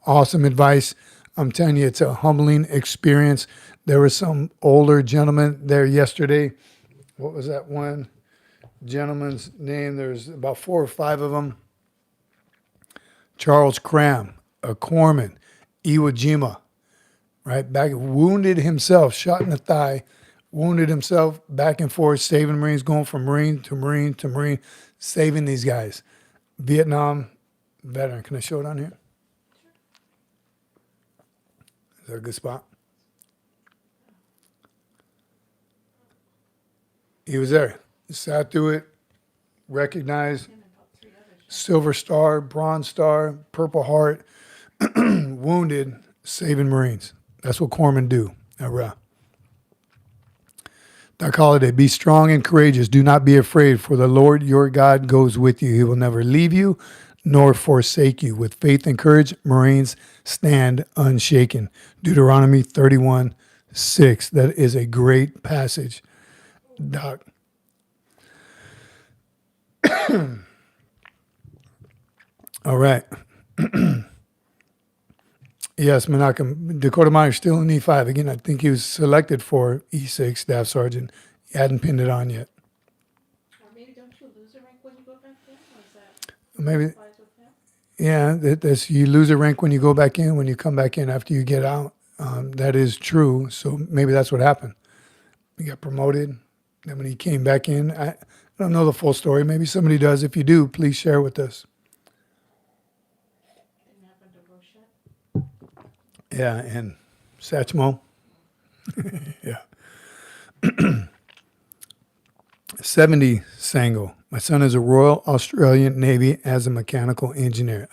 awesome advice. I'm telling you, it's a humbling experience. There was some older gentleman there yesterday. What was that one gentleman's name? There's about 4 or 5 of them. Charles Cram, a corpsman, Iwo Jima, right? Back, wounded himself, shot in the thigh, wounded himself, back and forth, saving Marines, going from Marine to Marine to Marine, saving these guys. Vietnam veteran. Can I show it on here? Is that a good spot? He was there. Sat through it, recognized, Silver Star, Bronze Star, Purple Heart, wounded, saving Marines. That's what corpsmen do. Doc Holliday, be strong and courageous. Do not be afraid, for the Lord your God goes with you. He will never leave you nor forsake you. With faith and courage, Marines stand unshaken. Deuteronomy 31:6. That is a great passage, Doc. All right. Yes, Menachem. Dakota Meyer still in E5. Again, I think he was selected for E6 staff sergeant. He hadn't pinned it on yet. Or maybe don't you lose a rank when you go back in? Or is that Maybe, applies with him? yeah, you lose a rank when you go back in, when you come back in after you get out. That is true. So maybe that's what happened. He got promoted. Then when he came back in, I don't know the full story. Maybe somebody does. If you do, please share with us. Didn't happen to Rochette? Yeah, and Satchmo. Yeah. 70 Sango. My son is a Royal Australian Navy as a mechanical engineer.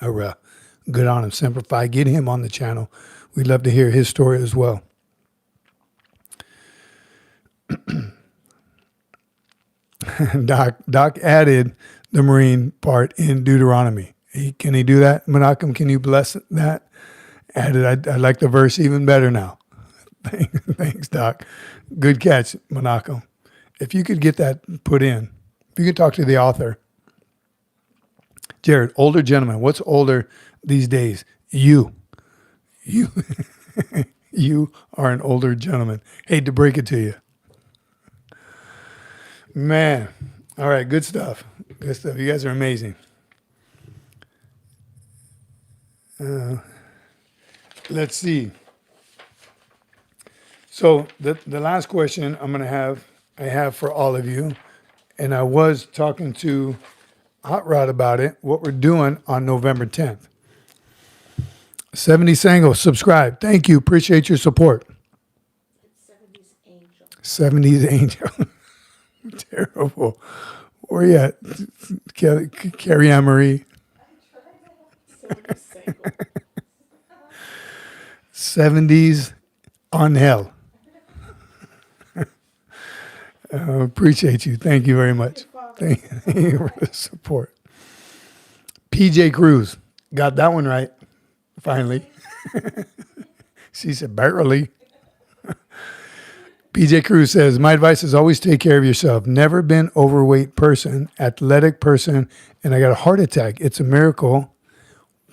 Good on him. Semper Fi. Get him on the channel. We'd love to hear his story as well. Doc added the Marine part in Deuteronomy. Can he do that? Menachem, can you bless that? Added. I like the verse even better now. Thanks, Doc. Good catch, Menachem. If you could get that put in, if you could talk to the author. Jared, older gentleman. What's older these days? You, you are an older gentleman. Hate to break it to you. Man. All right. Good stuff. Good stuff. You guys are amazing. Let's see. So the last question I have for all of you, and I was talking to Hot Rod about it, what we're doing on November 10th. 70 Sango, subscribe. Thank you. Appreciate your support. It's 70s Angel. 70s Angel. Terrible. Where you at? Carrie Ann Marie. 70s Single. 70s on hell. Appreciate you. Thank you very much. Thank you for the support. PJ Cruz. Got that one right. Finally. She said, barely. PJ Cruz says, my advice is always take care of yourself. Never been overweight person, athletic person, and I got a heart attack. It's a miracle.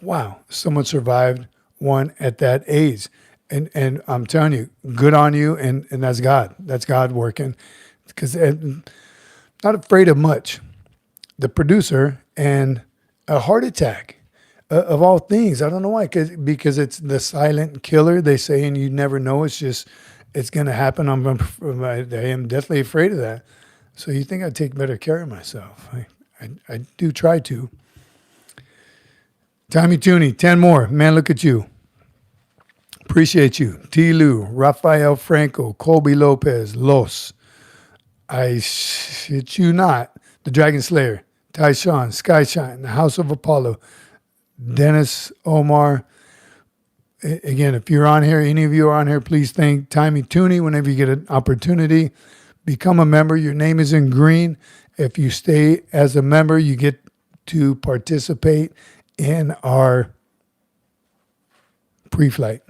Wow. Someone survived one at that age. And I'm telling you, good on you. And that's God. That's God working. Because not afraid of much. The producer and a heart attack of all things. I don't know why. Because it's the silent killer, they say, and you never know. It's going to happen. I am deathly afraid of that. So you think I'd take better care of myself. I do try to. Tommy Tooney, 10 more. Man, look at you. Appreciate you. T. Lou, Rafael Franco, Colby Lopez, Los. I shit you not. The Dragon Slayer, Tyshawn, Skyshine, the House of Apollo, Dennis Omar. Again, if you're on here, any of you are on here, please thank Tommy Tooney whenever you get an opportunity. Become a member. Your name is in green. If you stay as a member, you get to participate in our pre-flight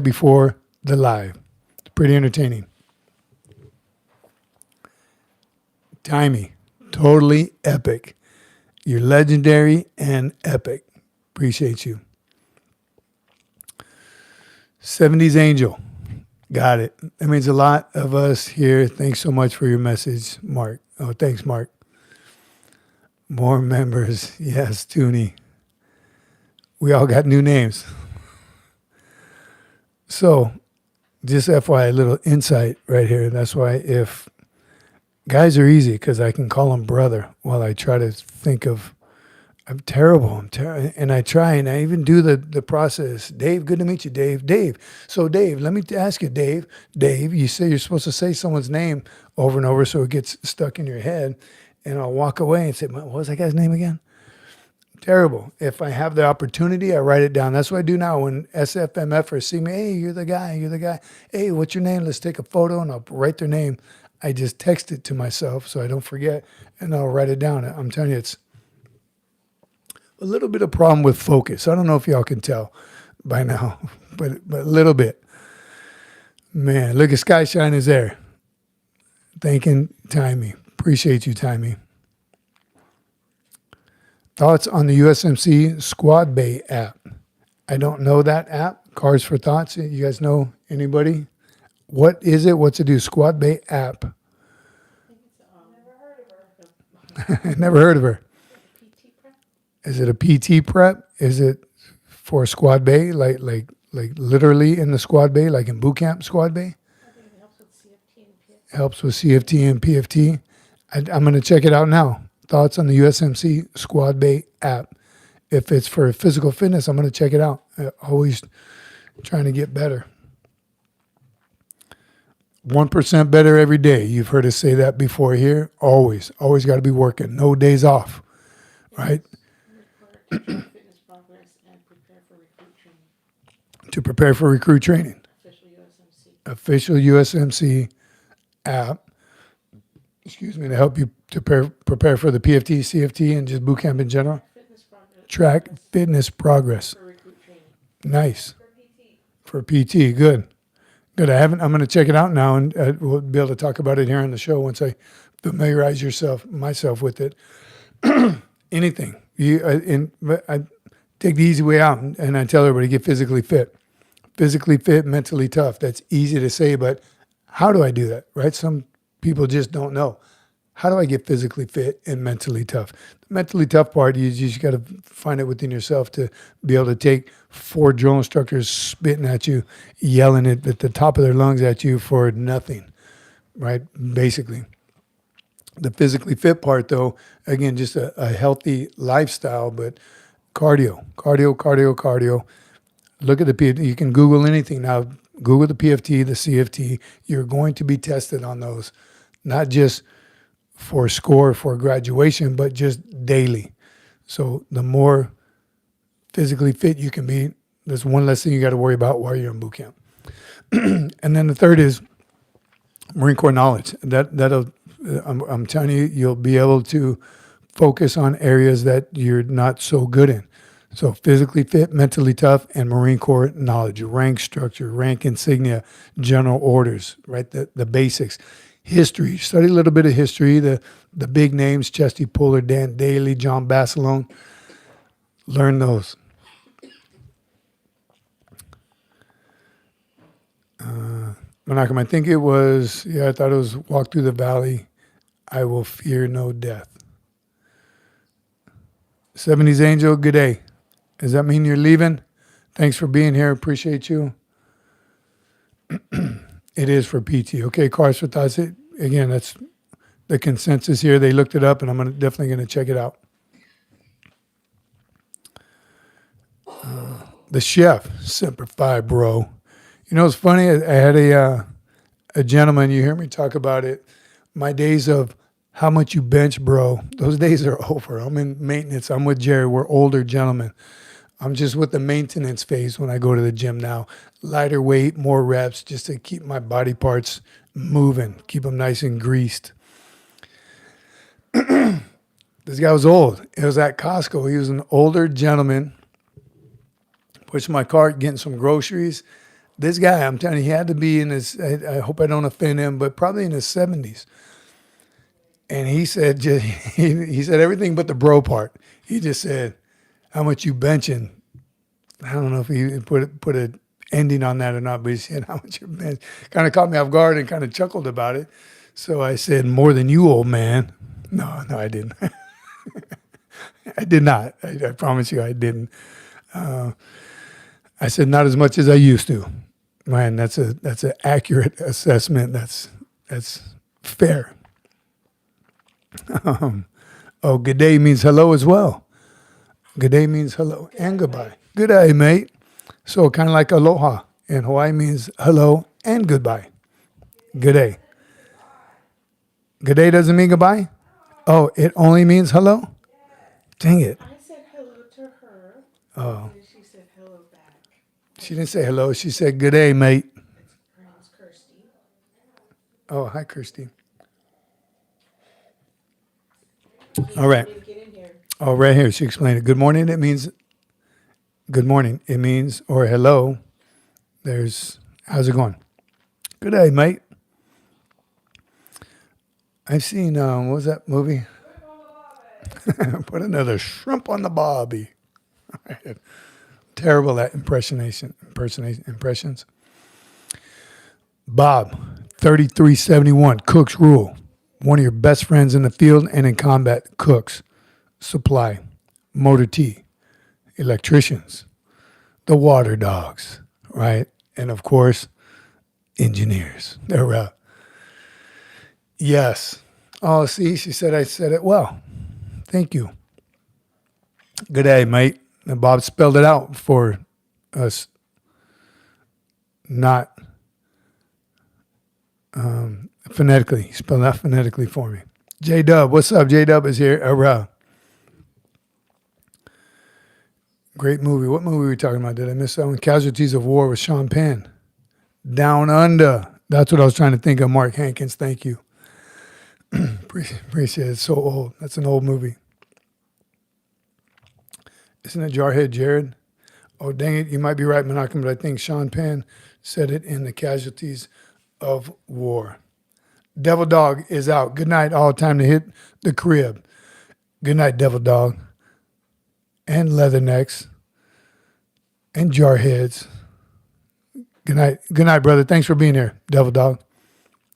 before the live. It's pretty entertaining. Timey, totally epic. You're legendary and epic. Appreciate you. 70s Angel. Got it. That means a lot of us here. Thanks so much for your message, Mark. Oh, thanks, Mark. More members. Yes, Tooney. We all got new names. So, just FYI, a little insight right here. That's why if guys are easy, because I can call them brother while I try to think of, I'm terrible. And I try, and I even do the process. Dave, good to meet you, Dave. Dave. So, Dave, let me ask you, Dave. Dave, you say you're supposed to say someone's name over and over so it gets stuck in your head. And I'll walk away and say, what was that guy's name again? Terrible. If I have the opportunity, I write it down. That's what I do now. When SFMF-ers see me, hey, you're the guy. Hey, what's your name? Let's take a photo, and I'll write their name. I just text it to myself so I don't forget, and I'll write it down. I'm telling you, it's a little bit of problem with focus. I don't know if y'all can tell by now, but a little bit. Man, look at Skyshine is there. Thanking Timey. Appreciate you, Timey. Thoughts on the USMC Squad Bay app? I don't know that app. Cars for Thoughts. You guys know anybody? What is it? What's it do? Squad Bay app. Never heard of her. PT prep? Is it a PT prep? Is it for Squad Bay? Like literally in the Squad Bay, like in boot camp Squad Bay? I think it helps with CFT and PFT. Helps with CFT and PFT. I'm going to check it out now. Thoughts on the USMC Squad Bay app. If it's for physical fitness, I'm going to check it out. Always trying to get better. 1% better every day. You've heard us say that before here. Always got to be working. No days off, right? Fitness progress and prepare for recruit training. To prepare for recruit training. Official USMC app. Excuse me, to help you to prepare for the PFT, CFT, and just boot camp in general. Fitness progress. Track fitness progress. For recruit training. Nice. For PT, good. Good. I'm going to check it out now, and we'll be able to talk about it here on the show once I myself with it. Anything. Dave, take the easy way out, and I tell everybody, get physically fit. Physically fit, mentally tough. That's easy to say, but how do I do that, right? Some people just don't know. How do I get physically fit and mentally tough? The mentally tough part, you just got to find it within yourself to be able to take 4 drill instructors spitting at you, yelling it at the top of their lungs at you for nothing, right? Basically. The physically fit part, though, again, just a healthy lifestyle, but cardio. Look at the PFT. You can Google anything now. Google the PFT, the CFT. You're going to be tested on those, not just for score for graduation, but just daily. So the more physically fit you can be, there's one less thing you got to worry about while you're in boot camp. And then the third is Marine Corps knowledge. That'll I'm telling you, you'll be able to focus on areas that you're not so good in. So physically fit, mentally tough, and Marine Corps knowledge, rank structure, rank insignia, general orders, right? The basics. History, study a little bit of history, the big names, Chesty Puller, Dan Daly, John Basilone. Learn those. Menachem, I think it was, I thought it was Walk Through the Valley, I Will Fear No Death. 70s Angel, good day. Does that mean you're leaving? Thanks for being here. Appreciate you. It is for PT. Okay, Cars for Thoughts. Again, that's the consensus here. They looked it up, and I'm definitely going to check it out. The chef, Semper Fi, bro. You know, it's funny. I had a gentleman, you hear me talk about it, my days of how much you bench, bro, those days are over. I'm in maintenance. I'm with Jerry. We're older gentlemen. I'm just with the maintenance phase when I go to the gym now. Lighter weight, more reps, just to keep my body parts moving, keep them nice and greased. This guy was old. It was at Costco. He was an older gentleman. Pushed my cart, getting some groceries. This guy, I'm telling you, he had to be in his, I hope I don't offend him, but probably in his 70s. And he said, he said everything but the bro part. He just said, how much you benching? I don't know if he put an ending on that or not, but he said, how much you bench? Kind of caught me off guard and kind of chuckled about it. So I said, more than you, old man. No, I didn't. I did not. I promise you I didn't. I said, not as much as I used to. Man, that's an accurate assessment. That's fair. Oh, good day means hello as well. Good day means hello and goodbye. Good day, mate. So kind of like aloha in Hawaii means hello and goodbye. Good day. Good day doesn't mean goodbye? Oh, it only means hello? Dang it. I said hello to her. Oh. And she said hello back. She didn't say hello. She said good day, mate. Her name's Kirsty. Oh, hi, Kirsty. All right. Get in here. Oh, right here. She explained it. Good morning. It means good morning. It means, or hello. There's, how's it going? Good day, mate. I've seen, what was that movie? Put another shrimp on the bobby. Terrible at impressions. Bob, 3371, Cook's Rule. One of your best friends in the field and in combat, cooks, supply, motor T, electricians, the water dogs, right? And of course, engineers. They're yes. Oh, see, she said I said it well. Thank you. Good day, mate. And Bob spelled it out for us, not phonetically. He spelled it out phonetically for me. J-Dub, what's up? J-Dub is here. Great movie. What movie were we talking about? Did I miss that one? Casualties of War with Sean Penn. Down Under. That's what I was trying to think of. Mark Hankins, thank you. Appreciate it. It's so old. That's an old movie. Isn't it Jarhead Jared? Oh, dang it. You might be right, Menachem, but I think Sean Penn said it in the Casualties of War. Devil Dog is out. Good night. All time to hit the crib. Good night, Devil Dog. And Leathernecks. and Jarheads. Good night. Good night, brother. Thanks for being here, Devil Dog.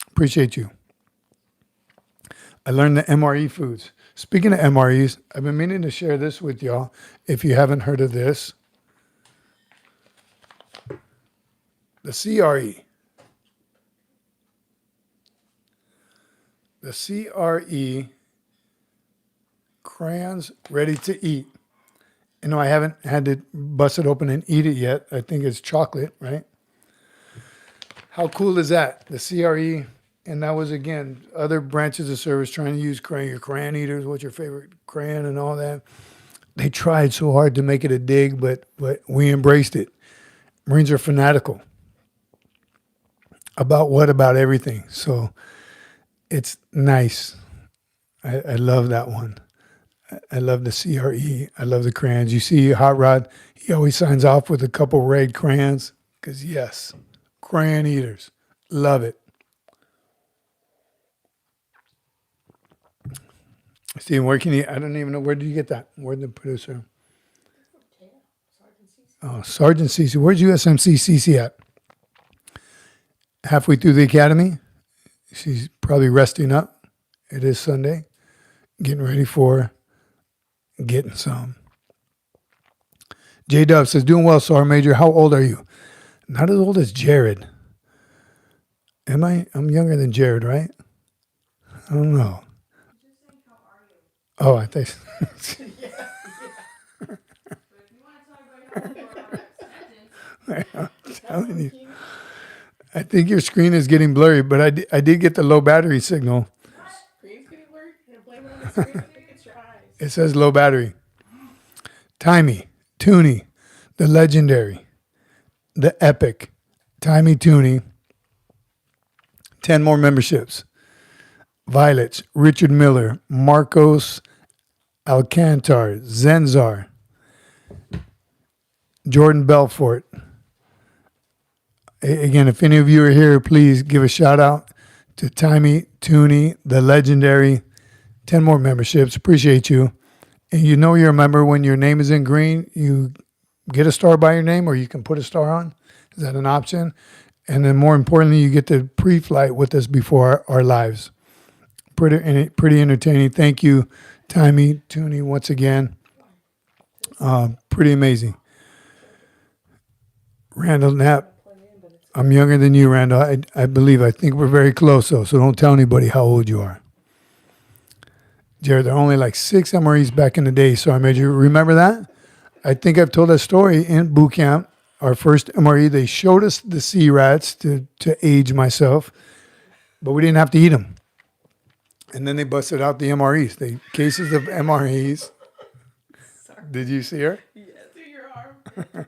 Appreciate you. I learned the MRE foods. Speaking of MREs, I've been meaning to share this with y'all. If you haven't heard of this, the CRE. The CRE crayons ready to eat. You know, I haven't had to bust it open and eat it yet. I think it's chocolate, right? How cool is that? The CRE, and that was, again, other branches of service trying to use crayon, your crayon eaters, what's your favorite crayon and all that. They tried so hard to make it a dig, but we embraced it. Marines are fanatical. About what? About everything. So it's nice. I love that one. I love the CRE. I love the crayons. You see Hot Rod, he always signs off with a couple red crayons because, yes, crayon eaters. Love it. Steven, where can you, I don't even know, where did you get that? Where did the producer? Oh, Sergeant Cece. Where's USMC Cece at? Halfway through the academy. She's probably resting up. It is Sunday. Getting ready for getting some. J Dub says, doing well, Sergeant Major. How old are you? Not as old as Jared. Am I? I'm younger than Jared, right? I don't know. Oh, I think. I'm telling you. I think your screen is getting blurry, but I did get the low battery signal. Screen's getting blurry? You're gonna blame it on the screen? It's your eyes. It says low battery. Timey, Tooney, the legendary, the epic, Timey Tooney. 10 more memberships. Violets, Richard Miller, Marcos Alcantar, Zenzar, Jordan Belfort. Again, if any of you are here, please give a shout out to Timey Tooney, the legendary. 10 more memberships. Appreciate you. And you know you're a member when your name is in green. You get a star by your name, or you can put a star on. Is that an option? And then more importantly, you get the pre-flight with us before our lives. Pretty entertaining. Thank you, Timey Tooney, once again. Pretty amazing. Randall Knapp. I'm younger than you, Randall. I believe. I think we're very close, though, so don't tell anybody how old you are. Jared, there are only like 6 MREs back in the day, so I made you remember that? I think I've told that story in boot camp. Our first MRE, they showed us the CRATs to age myself, but we didn't have to eat them. And then they busted out the MREs, the cases of MREs. Sorry. Did you see her? Yeah, through your arm.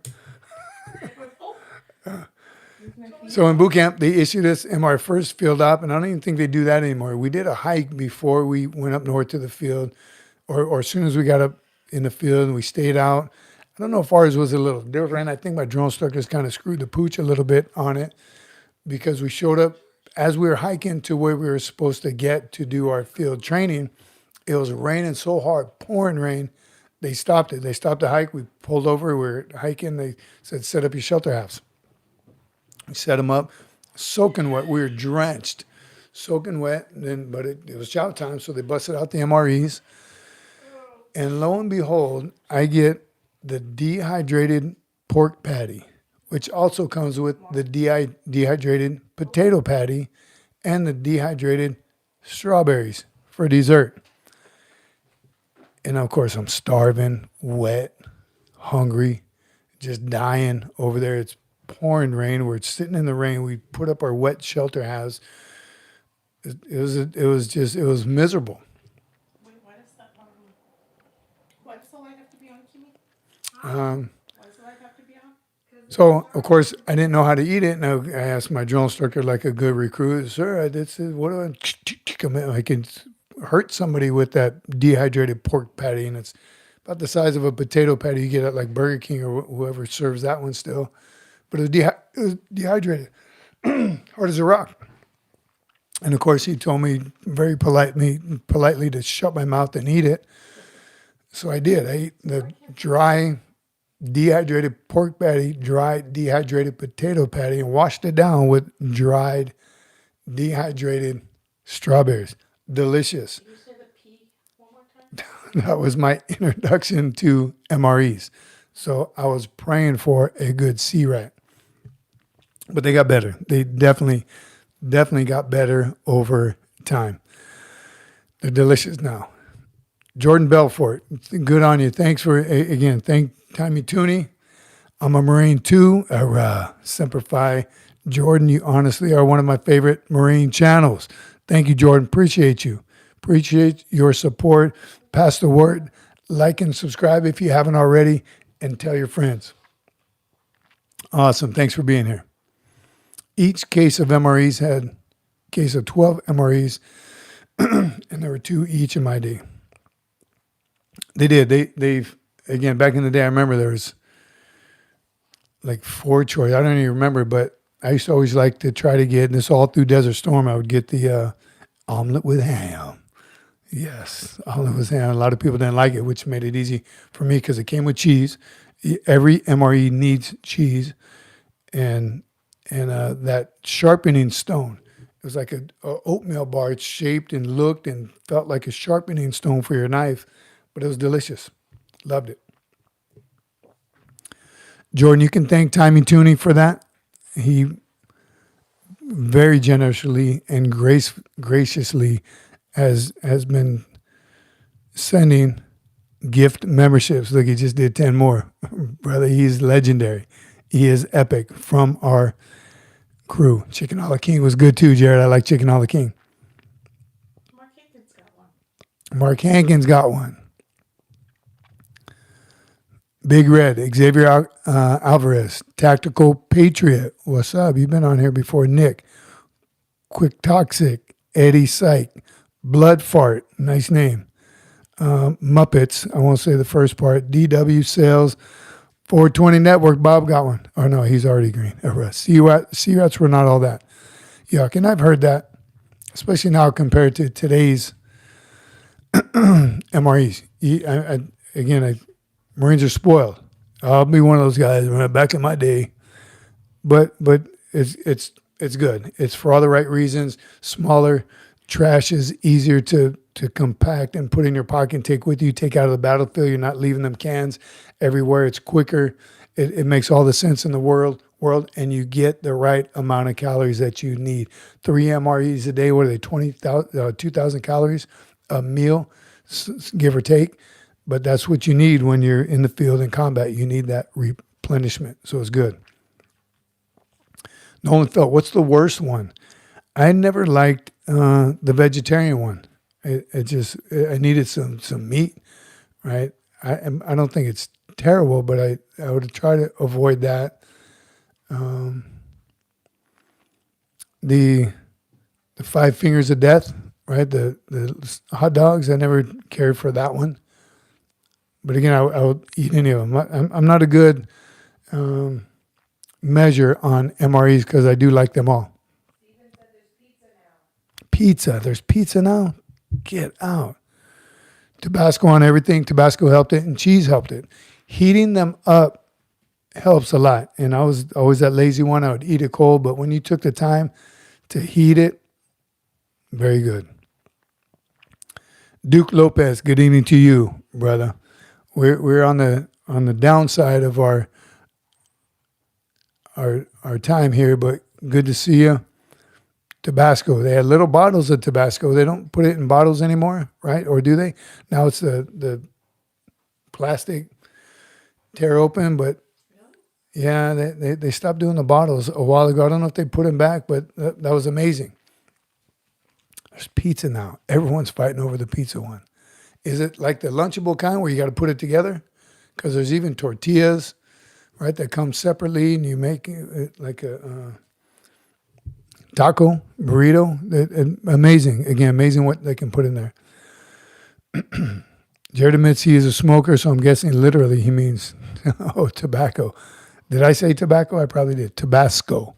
So in boot camp, they issued us MR first field op, and I don't even think they do that anymore. We did a hike before we went up north to the field, or as soon as we got up in the field and we stayed out. I don't know if ours was a little different. I think my drone instructors kind of screwed the pooch a little bit on it because we showed up as we were hiking to where we were supposed to get to do our field training. It was raining so hard, pouring rain. They stopped it. They stopped the hike. We pulled over. We were hiking. They said, set up your shelter house. We set them up, soaking wet. We were drenched, soaking wet. But it was chow time, so they busted out the MREs. And lo and behold, I get the dehydrated pork patty, which also comes with the dehydrated potato patty and the dehydrated strawberries for dessert. And of course, I'm starving, wet, hungry, just dying over there. It's pouring rain. We're sitting in the rain. We put up our wet shelter house. It was miserable. Wait, why does the light have to be on, Kimmy? Um, Why does the light have to be on? So, of course, I didn't know how to eat it. And I asked my drill instructor, like a good recruit, sir, what do I can hurt somebody with that dehydrated pork patty. And it's about the size of a potato patty you get at like Burger King or whoever serves that one still. But it was dehydrated, hard as a rock. And, of course, he told me very politely to shut my mouth and eat it. So I did. I ate the dry dehydrated pork patty, dried dehydrated potato patty, and washed it down with dried dehydrated strawberries. Delicious. Can you say the P one more time? That was my introduction to MREs. So I was praying for a good CRET. But they got better. They definitely got better over time. They're delicious now. Jordan Belfort, good on you. Thanks for, again, thank Tommy Tooney. I'm a Marine too. Semper Fi. Jordan, you honestly are one of my favorite Marine channels. Thank you, Jordan. Appreciate you. Appreciate your support. Pass the word. Like and subscribe if you haven't already, and tell your friends. Awesome. Thanks for being here. Each case of MREs had a case of 12 MREs, and there were 2 each in my day. They did. They've, again, back in the day, I remember there was like 4 choice. I don't even remember, but I used to always like to try to get, and this all through Desert Storm, I would get the omelet with ham. Yes, omelet with ham. A lot of people didn't like it, which made it easy for me because it came with cheese. Every MRE needs cheese, and that sharpening stone. It was like a oatmeal bar. It's shaped and looked and felt like a sharpening stone for your knife, but it was delicious. Loved it. Jordan, you can thank Tommy Tooney for that. He very generously and graciously has been sending gift memberships. Look, he just did 10 more. Brother, he's legendary. He is epic from our crew. Chicken a la King was good too, Jared. I like Chicken a la King. Mark Hankins got one. Mark Hankins got one. Big Red, Xavier Alvarez, Tactical Patriot. What's up? You've been on here before. Nick, Quick Toxic, Eddie Syke, Blood Fart, nice name. Muppets, I won't say the first part. DW Sales, 420 Network, Bob got one. Oh no, he's already green. C-Rats were not all that. Yuck, and I've heard that, especially now compared to today's MREs. Marines are spoiled. I'll be one of those guys back in my day, but it's good. It's for all the right reasons. Smaller, trash is easier to compact and put in your pocket and take with you. Take out of the battlefield. You're not leaving them cans everywhere. It's quicker. It makes all the sense in the world, and you get the right amount of calories that you need. 3 MREs a day. What are they? 2,000 calories a meal, give or take. But that's what you need when you're in the field in combat. You need that replenishment. So it's good. Nolan Felt, what's the worst one? I never liked the vegetarian one. I needed some meat, right? I don't think it's terrible, but I would try to avoid that. The 5 Fingers of Death, right? The hot dogs, I never cared for that one. But again, I would eat any of them. I'm not a good measure on MREs because I do like them all. Steven said there's pizza now. Pizza. There's pizza now? Get out. Tabasco on everything. Tabasco helped it, and cheese helped it. Heating them up helps a lot. And I was always that lazy one. I would eat it cold, but when you took the time to heat it, very good. Duke Lopez, good evening to you, brother. We're on the downside of our time here, but good to see you. Tabasco. They had little bottles of Tabasco. They don't put it in bottles anymore, right? Or do they? Now it's the plastic tear open, but yeah, they stopped doing the bottles a while ago. I don't know if they put them back, but that was amazing. There's pizza now. Everyone's fighting over the pizza one. Is it like the Lunchable kind where you got to put it together? Because there's even tortillas, right, that come separately, and you make it like a taco, burrito. Amazing. Again, amazing what they can put in there. Jared admits he is a smoker, so I'm guessing literally he means, tobacco. Did I say tobacco? I probably did. Tabasco.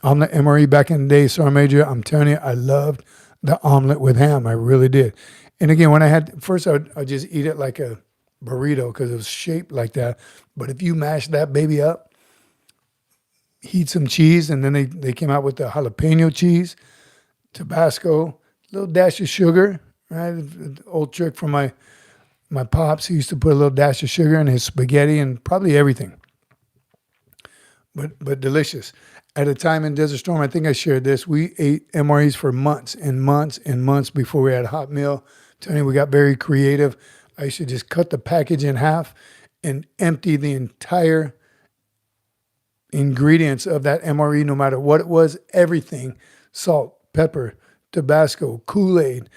Omelet MRE back in the day, Sergeant Major, I'm telling you, I loved the omelet with ham. I really did. And again, when I had, first I'd just eat it like a burrito because it was shaped like that. But if you mash that baby up, heat some cheese, and then they came out with the jalapeno cheese, Tabasco, little dash of sugar, right? An old trick from my pops. He used to put a little dash of sugar in his spaghetti and probably everything. But delicious. At a time in Desert Storm, I think I shared this, we ate MREs for months and months and months before we had a hot meal. I'm telling you, we got very creative. I used to just cut the package in half and empty the entire ingredients of that MRE, no matter what it was, everything, salt, pepper, Tabasco, Kool-Aid,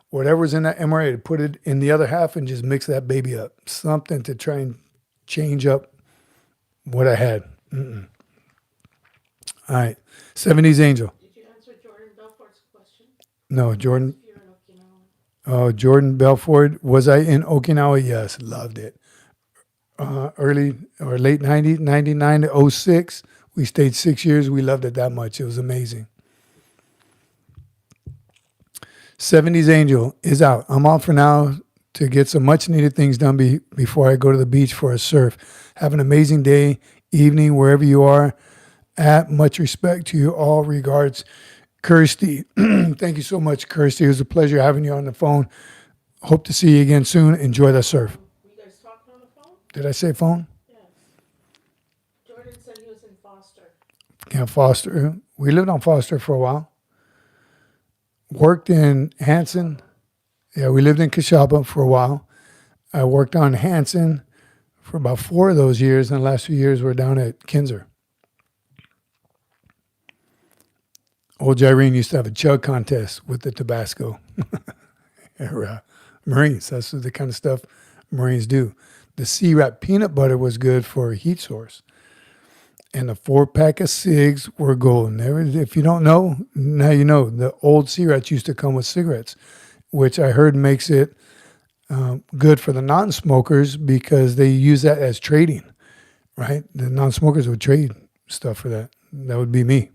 whatever's in that MRE, to put it in the other half and just mix that baby up. Something to try and change up what I had. All right. 70s Angel. Did you answer Jordan Belfort's question? No, Jordan. If you're in Okinawa. Oh, Jordan Belfort. Was I in Okinawa? Yes. Loved it. Early or late 90s, 99 to 06. We stayed 6 years. We loved it that much. It was amazing. 70s Angel is out. I'm off for now to get some much needed things done before I go to the beach for a surf. Have an amazing day, evening, wherever you are. Much respect to you all. Regards, Kirsty. Thank you so much, Kirsty. It was a pleasure having you on the phone. Hope to see you again soon. Enjoy the surf. Were you guys talking on the phone? Did I say phone? Yes. Jordan said he was in Foster. Yeah, Foster. We lived on Foster for a while. Worked in Hanson. Yeah, we lived in Cashaba for a while. I worked on Hanson for about 4 of those years, and the last few years were down at Kinzer. Old Irene used to have a chug contest with the Tabasco. Marines, that's the kind of stuff Marines do. The C-Rat peanut butter was good for a heat source. And the 4-pack of cigs were golden. If you don't know, now you know. The old C-Rats used to come with cigarettes, which I heard makes it good for the non-smokers because they use that as trading, right? The non-smokers would trade stuff for that. That would be me.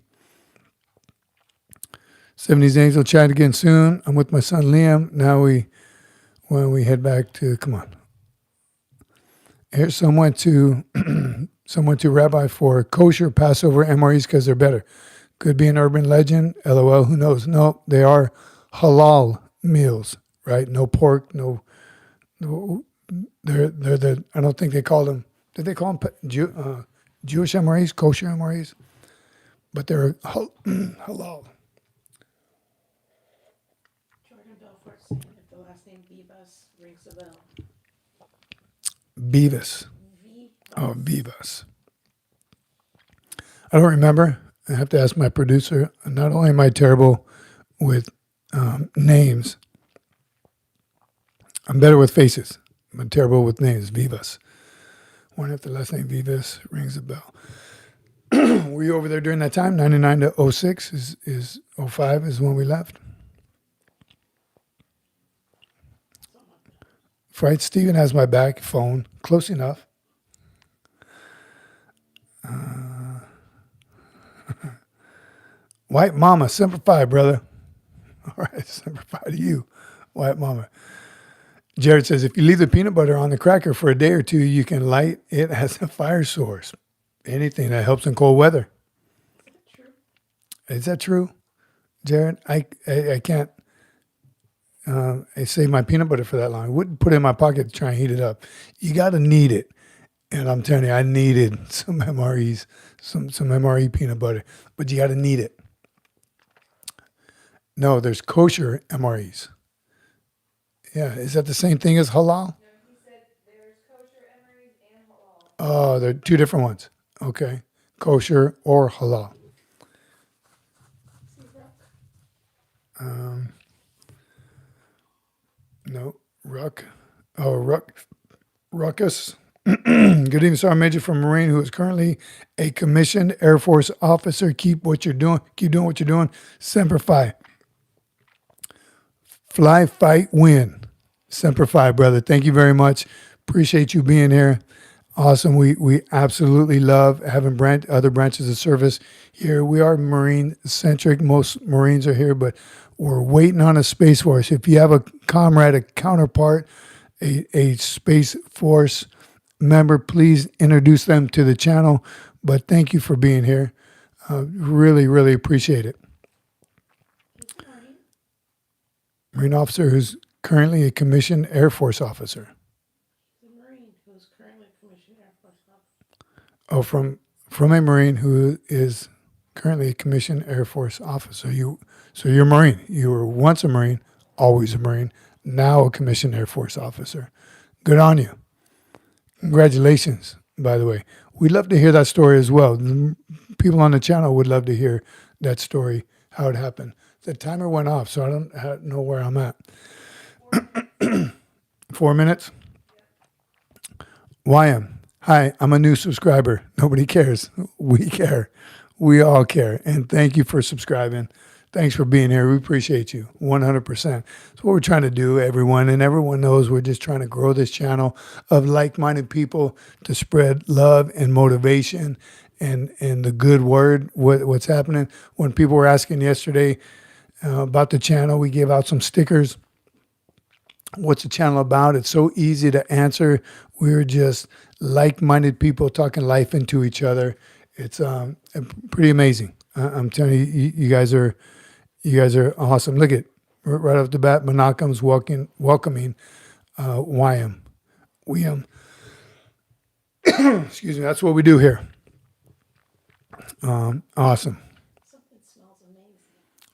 70s Angel, chat again soon. I'm with my son Liam. Now when we head back to, come on. Here's someone to Rabbi for kosher Passover MREs because they're better. Could be an urban legend. LOL, who knows? No, they are halal meals, right? No pork, no they're the, I don't think they call them, did they call them Jewish MREs, kosher MREs? But they're halal. Jordan Belfort saying if the last name Vivas rings a bell. Beavis. Oh, Beavis. I don't remember. I have to ask my producer. Not only am I terrible with names, I'm better with faces. I'm terrible with names. Vivas. Wonder if the last name Vivas rings a bell. Were you over there during that time? 99 to 06 is 05 is when we left. Right, Steven has my back, phone, close enough. White Mama, Semper Fi, brother. All right, Semper Fi to you, White Mama. Jared says, if you leave the peanut butter on the cracker for a day or two, you can light it as a fire source. Anything that helps in cold weather. Is that true? Is that true, Jared? I can't. I saved my peanut butter for that long. I wouldn't put it in my pocket to try and heat it up. You got to knead it. And I'm telling you, I needed some MREs, some MRE peanut butter. But you got to knead it. No, there's kosher MREs. Yeah, is that the same thing as halal? No, he said there's kosher MREs and halal. Oh, they're two different ones. Okay. Kosher or halal. See that? No, Ruck. Oh, Ruckus. Good evening, Sergeant Major from Marine, who is currently a commissioned Air Force officer. Keep what you're doing. Keep doing what you're doing. Semper Fi. Fly, fight, win. Semper Fi, brother. Thank you very much. Appreciate you being here. Awesome. We absolutely love having other branches of service here. We are Marine centric. Most Marines are here, but we're waiting on a Space Force. If you have a comrade, a counterpart, a Space Force member, please introduce them to the channel. But thank you for being here. Really, really appreciate it. Marine officer who's currently a commissioned Air Force officer. The Marine who's currently commissioned Air Force officer. Oh, from a Marine who is currently a commissioned Air Force officer. So you're a Marine. You were once a Marine, always a Marine, now a commissioned Air Force officer. Good on you. Congratulations, by the way. We'd love to hear that story as well. The people on the channel would love to hear that story, how it happened. The timer went off, so I don't know where I'm at. 4 minutes? YM. Hi, I'm a new subscriber. Nobody cares. We care. We all care. And thank you for subscribing. Thanks for being here. We appreciate you 100%. That's what we're trying to do, everyone. And everyone knows we're just trying to grow this channel of like-minded people to spread love and motivation and the good word, what's happening. When people were asking yesterday about the channel, we gave out some stickers. What's the channel about? It's so easy to answer. We're just like-minded people talking life into each other. It's pretty amazing. I'm telling you, you guys are awesome. Look at right off the bat, Menachem's welcoming YM. Excuse me. That's what we do here. Awesome. Something smells amazing.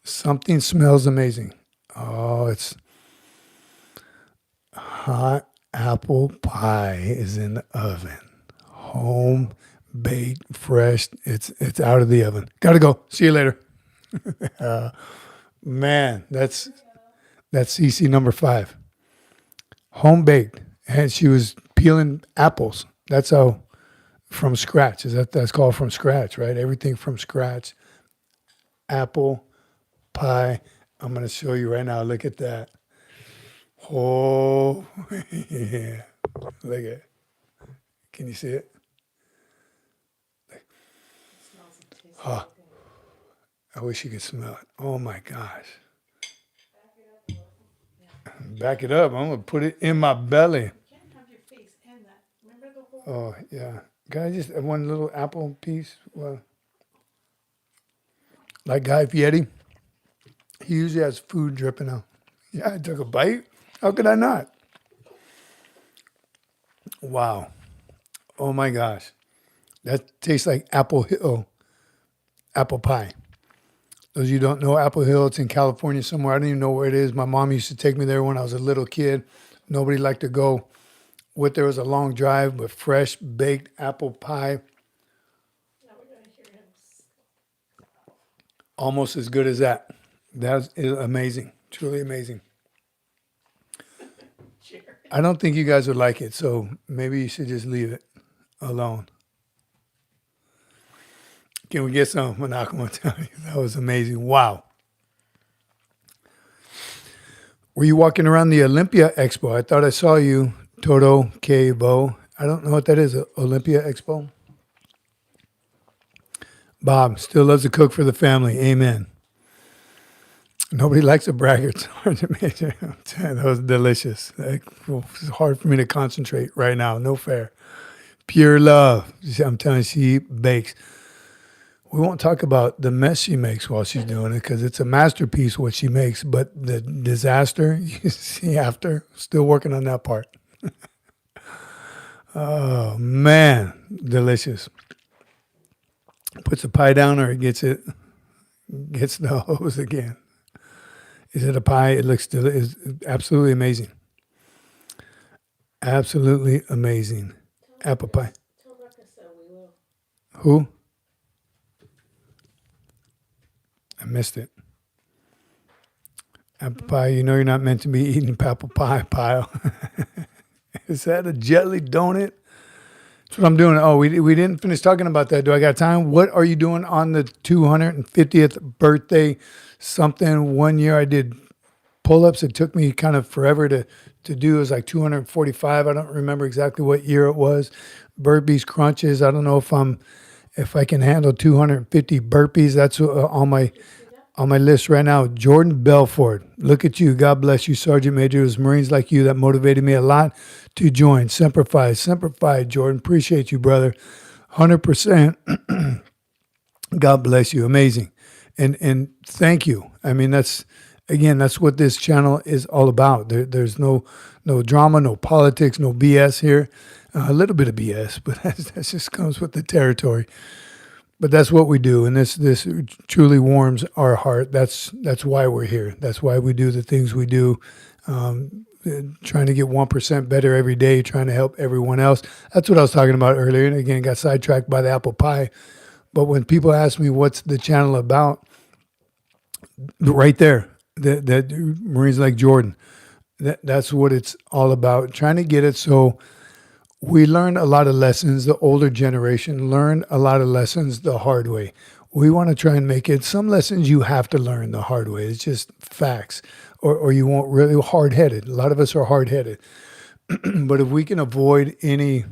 Something smells amazing. Oh, it's hot apple pie is in the oven. Home baked, fresh. It's out of the oven. Gotta go. See you later. Man, that's Cece number 5. Home baked, and she was peeling apples. That's how from scratch. That's called from scratch, right? Everything from scratch. Apple pie. I'm gonna show you right now. Look at that. Oh, yeah. Look at it. Can you see it? It smells and tastes Oh, really good. I wish you could smell it. Oh my gosh. Back it up. I'm going to put it in my belly. You can't have your face in that. Remember the whole. Oh, yeah. Can I just have one little apple piece? Well, like Guy Fieri, he usually has food dripping out. Yeah, I took a bite. How could I not? Wow. Oh my gosh. That tastes like Apple Hill apple pie. Those of you who don't know Apple Hill, it's in California somewhere. I don't even know where it is. My mom used to take me there when I was a little kid. Nobody liked to go with there. It was a long drive, but fresh baked apple pie. Now we're going to hear him. Almost as good as that. That is amazing. Truly amazing. Jerry. I don't think you guys would like it, so maybe you should just leave it alone. Can we get some? I'm not going to tell you. That was amazing. Wow. Were you walking around the Olympia Expo? I thought I saw you, Toto K. Bo. I don't know what that is, Olympia Expo. Bob still loves to cook for the family. Amen. Nobody likes a braggart. It's hard to measure. That was delicious. It's hard for me to concentrate right now. No fair. Pure love. I'm telling you, she bakes. We won't talk about the mess she makes while she's doing it because it's a masterpiece what she makes. But the disaster you see after, still working on that part. Oh, man. Delicious. Puts the pie down or it gets the hose again. Is it a pie? It looks it's absolutely amazing. Absolutely amazing. Apple pie. Tell Rebecca so we will. Who? I missed it. Apple pie, you know you're not meant to be eating apple pie pile. Is that a jelly donut? That's what I'm doing. Oh, we didn't finish talking about that. Do I got time? What are you doing on the 250th birthday? Something. One year I did pull-ups. It took me kind of forever to do. It was like 245. I don't remember exactly what year it was. Burpees, crunches. I don't know if I can handle 250 burpees. That's on my list right now, Jordan Belford. Look at you. God bless you, Sergeant Major. It was Marines like you that motivated me a lot to join. Semper Fi. Semper Fi, Jordan. Appreciate you, brother. 100%. God bless you. Amazing. And thank you. I mean, that's what this channel is all about. There's no drama, no politics, no BS here. A little bit of BS, but that just comes with the territory. But that's what we do, and this truly warms our heart. That's why we're here. That's why we do the things we do, trying to get 1% better every day, trying to help everyone else. That's what I was talking about earlier, and again, got sidetracked by the apple pie. But when people ask me what's the channel about, right there, that Marines like Jordan, that's what it's all about. Trying to get it so we learn a lot of lessons. The older generation learn a lot of lessons the hard way. We want to try and make it. Some lessons you have to learn the hard way. It's just facts, or you won't really hard-headed. A lot of us are hard-headed. But if we can avoid any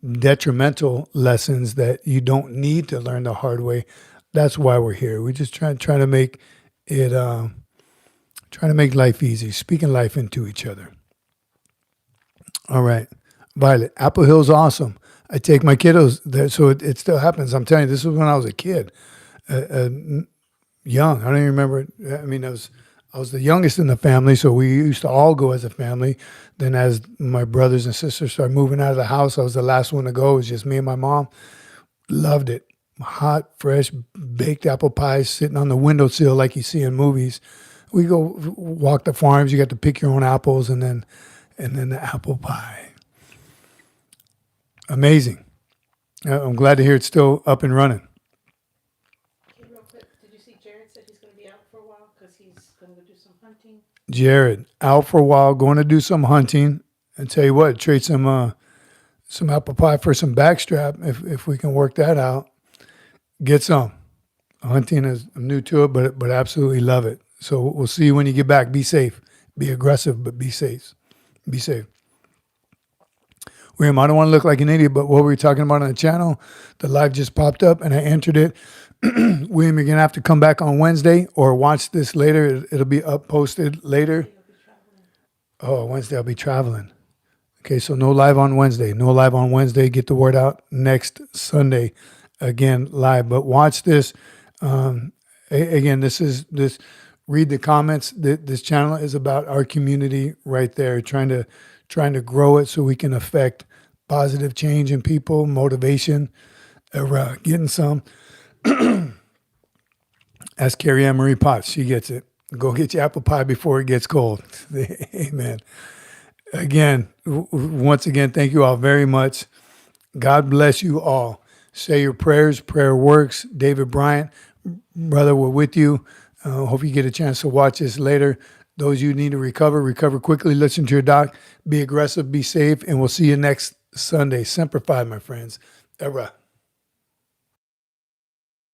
detrimental lessons that you don't need to learn the hard way, that's why we're here. We just try to make it, trying to make life easy, speaking life into each other. All right. Violet, Apple Hill's awesome. I take my kiddos there, so it still happens. I'm telling you, this was when I was a kid, young. I don't even remember. I mean, I was the youngest in the family, so we used to all go as a family. Then as my brothers and sisters started moving out of the house, I was the last one to go. It was just me and my mom. Loved it. Hot, fresh, baked apple pies sitting on the windowsill like you see in movies. We go walk the farms. You got to pick your own apples, and then the apple pie. Amazing. I'm glad to hear it's still up and running. Okay, real quick, did you see Jared said he's gonna be out for a while because he's gonna go do some hunting? Jared, out for a while, going to do some hunting. And tell you what, trade some apple pie for some backstrap if we can work that out. Get some. Hunting is, I'm new to it, but absolutely love it. So we'll see you when you get back. Be safe. Be aggressive, but be safe. Be safe. William, I don't want to look like an idiot, but what were we talking about on the channel? The live just popped up and I entered it. William, you're going to have to come back on Wednesday or watch this later. It'll be up posted later. Oh, Wednesday I'll be traveling. Okay, so no live on Wednesday. No live on Wednesday. Get the word out next Sunday. Again, live. But watch this. Again, this. Read the comments. This channel is about our community right there, trying to grow it so we can affect positive change in people, motivation, getting some. Ask Carrie Ann Marie Potts. She gets it. Go get your apple pie before it gets cold. Amen. Again, once again, thank you all very much. God bless you all. Say your prayers. Prayer works. David Bryant, brother, we're with you. Hope you get a chance to watch this later. Those you need to recover quickly. Listen to your doc. Be aggressive, be safe, and we'll see you next Sunday. Semper Fi, my friends. Era.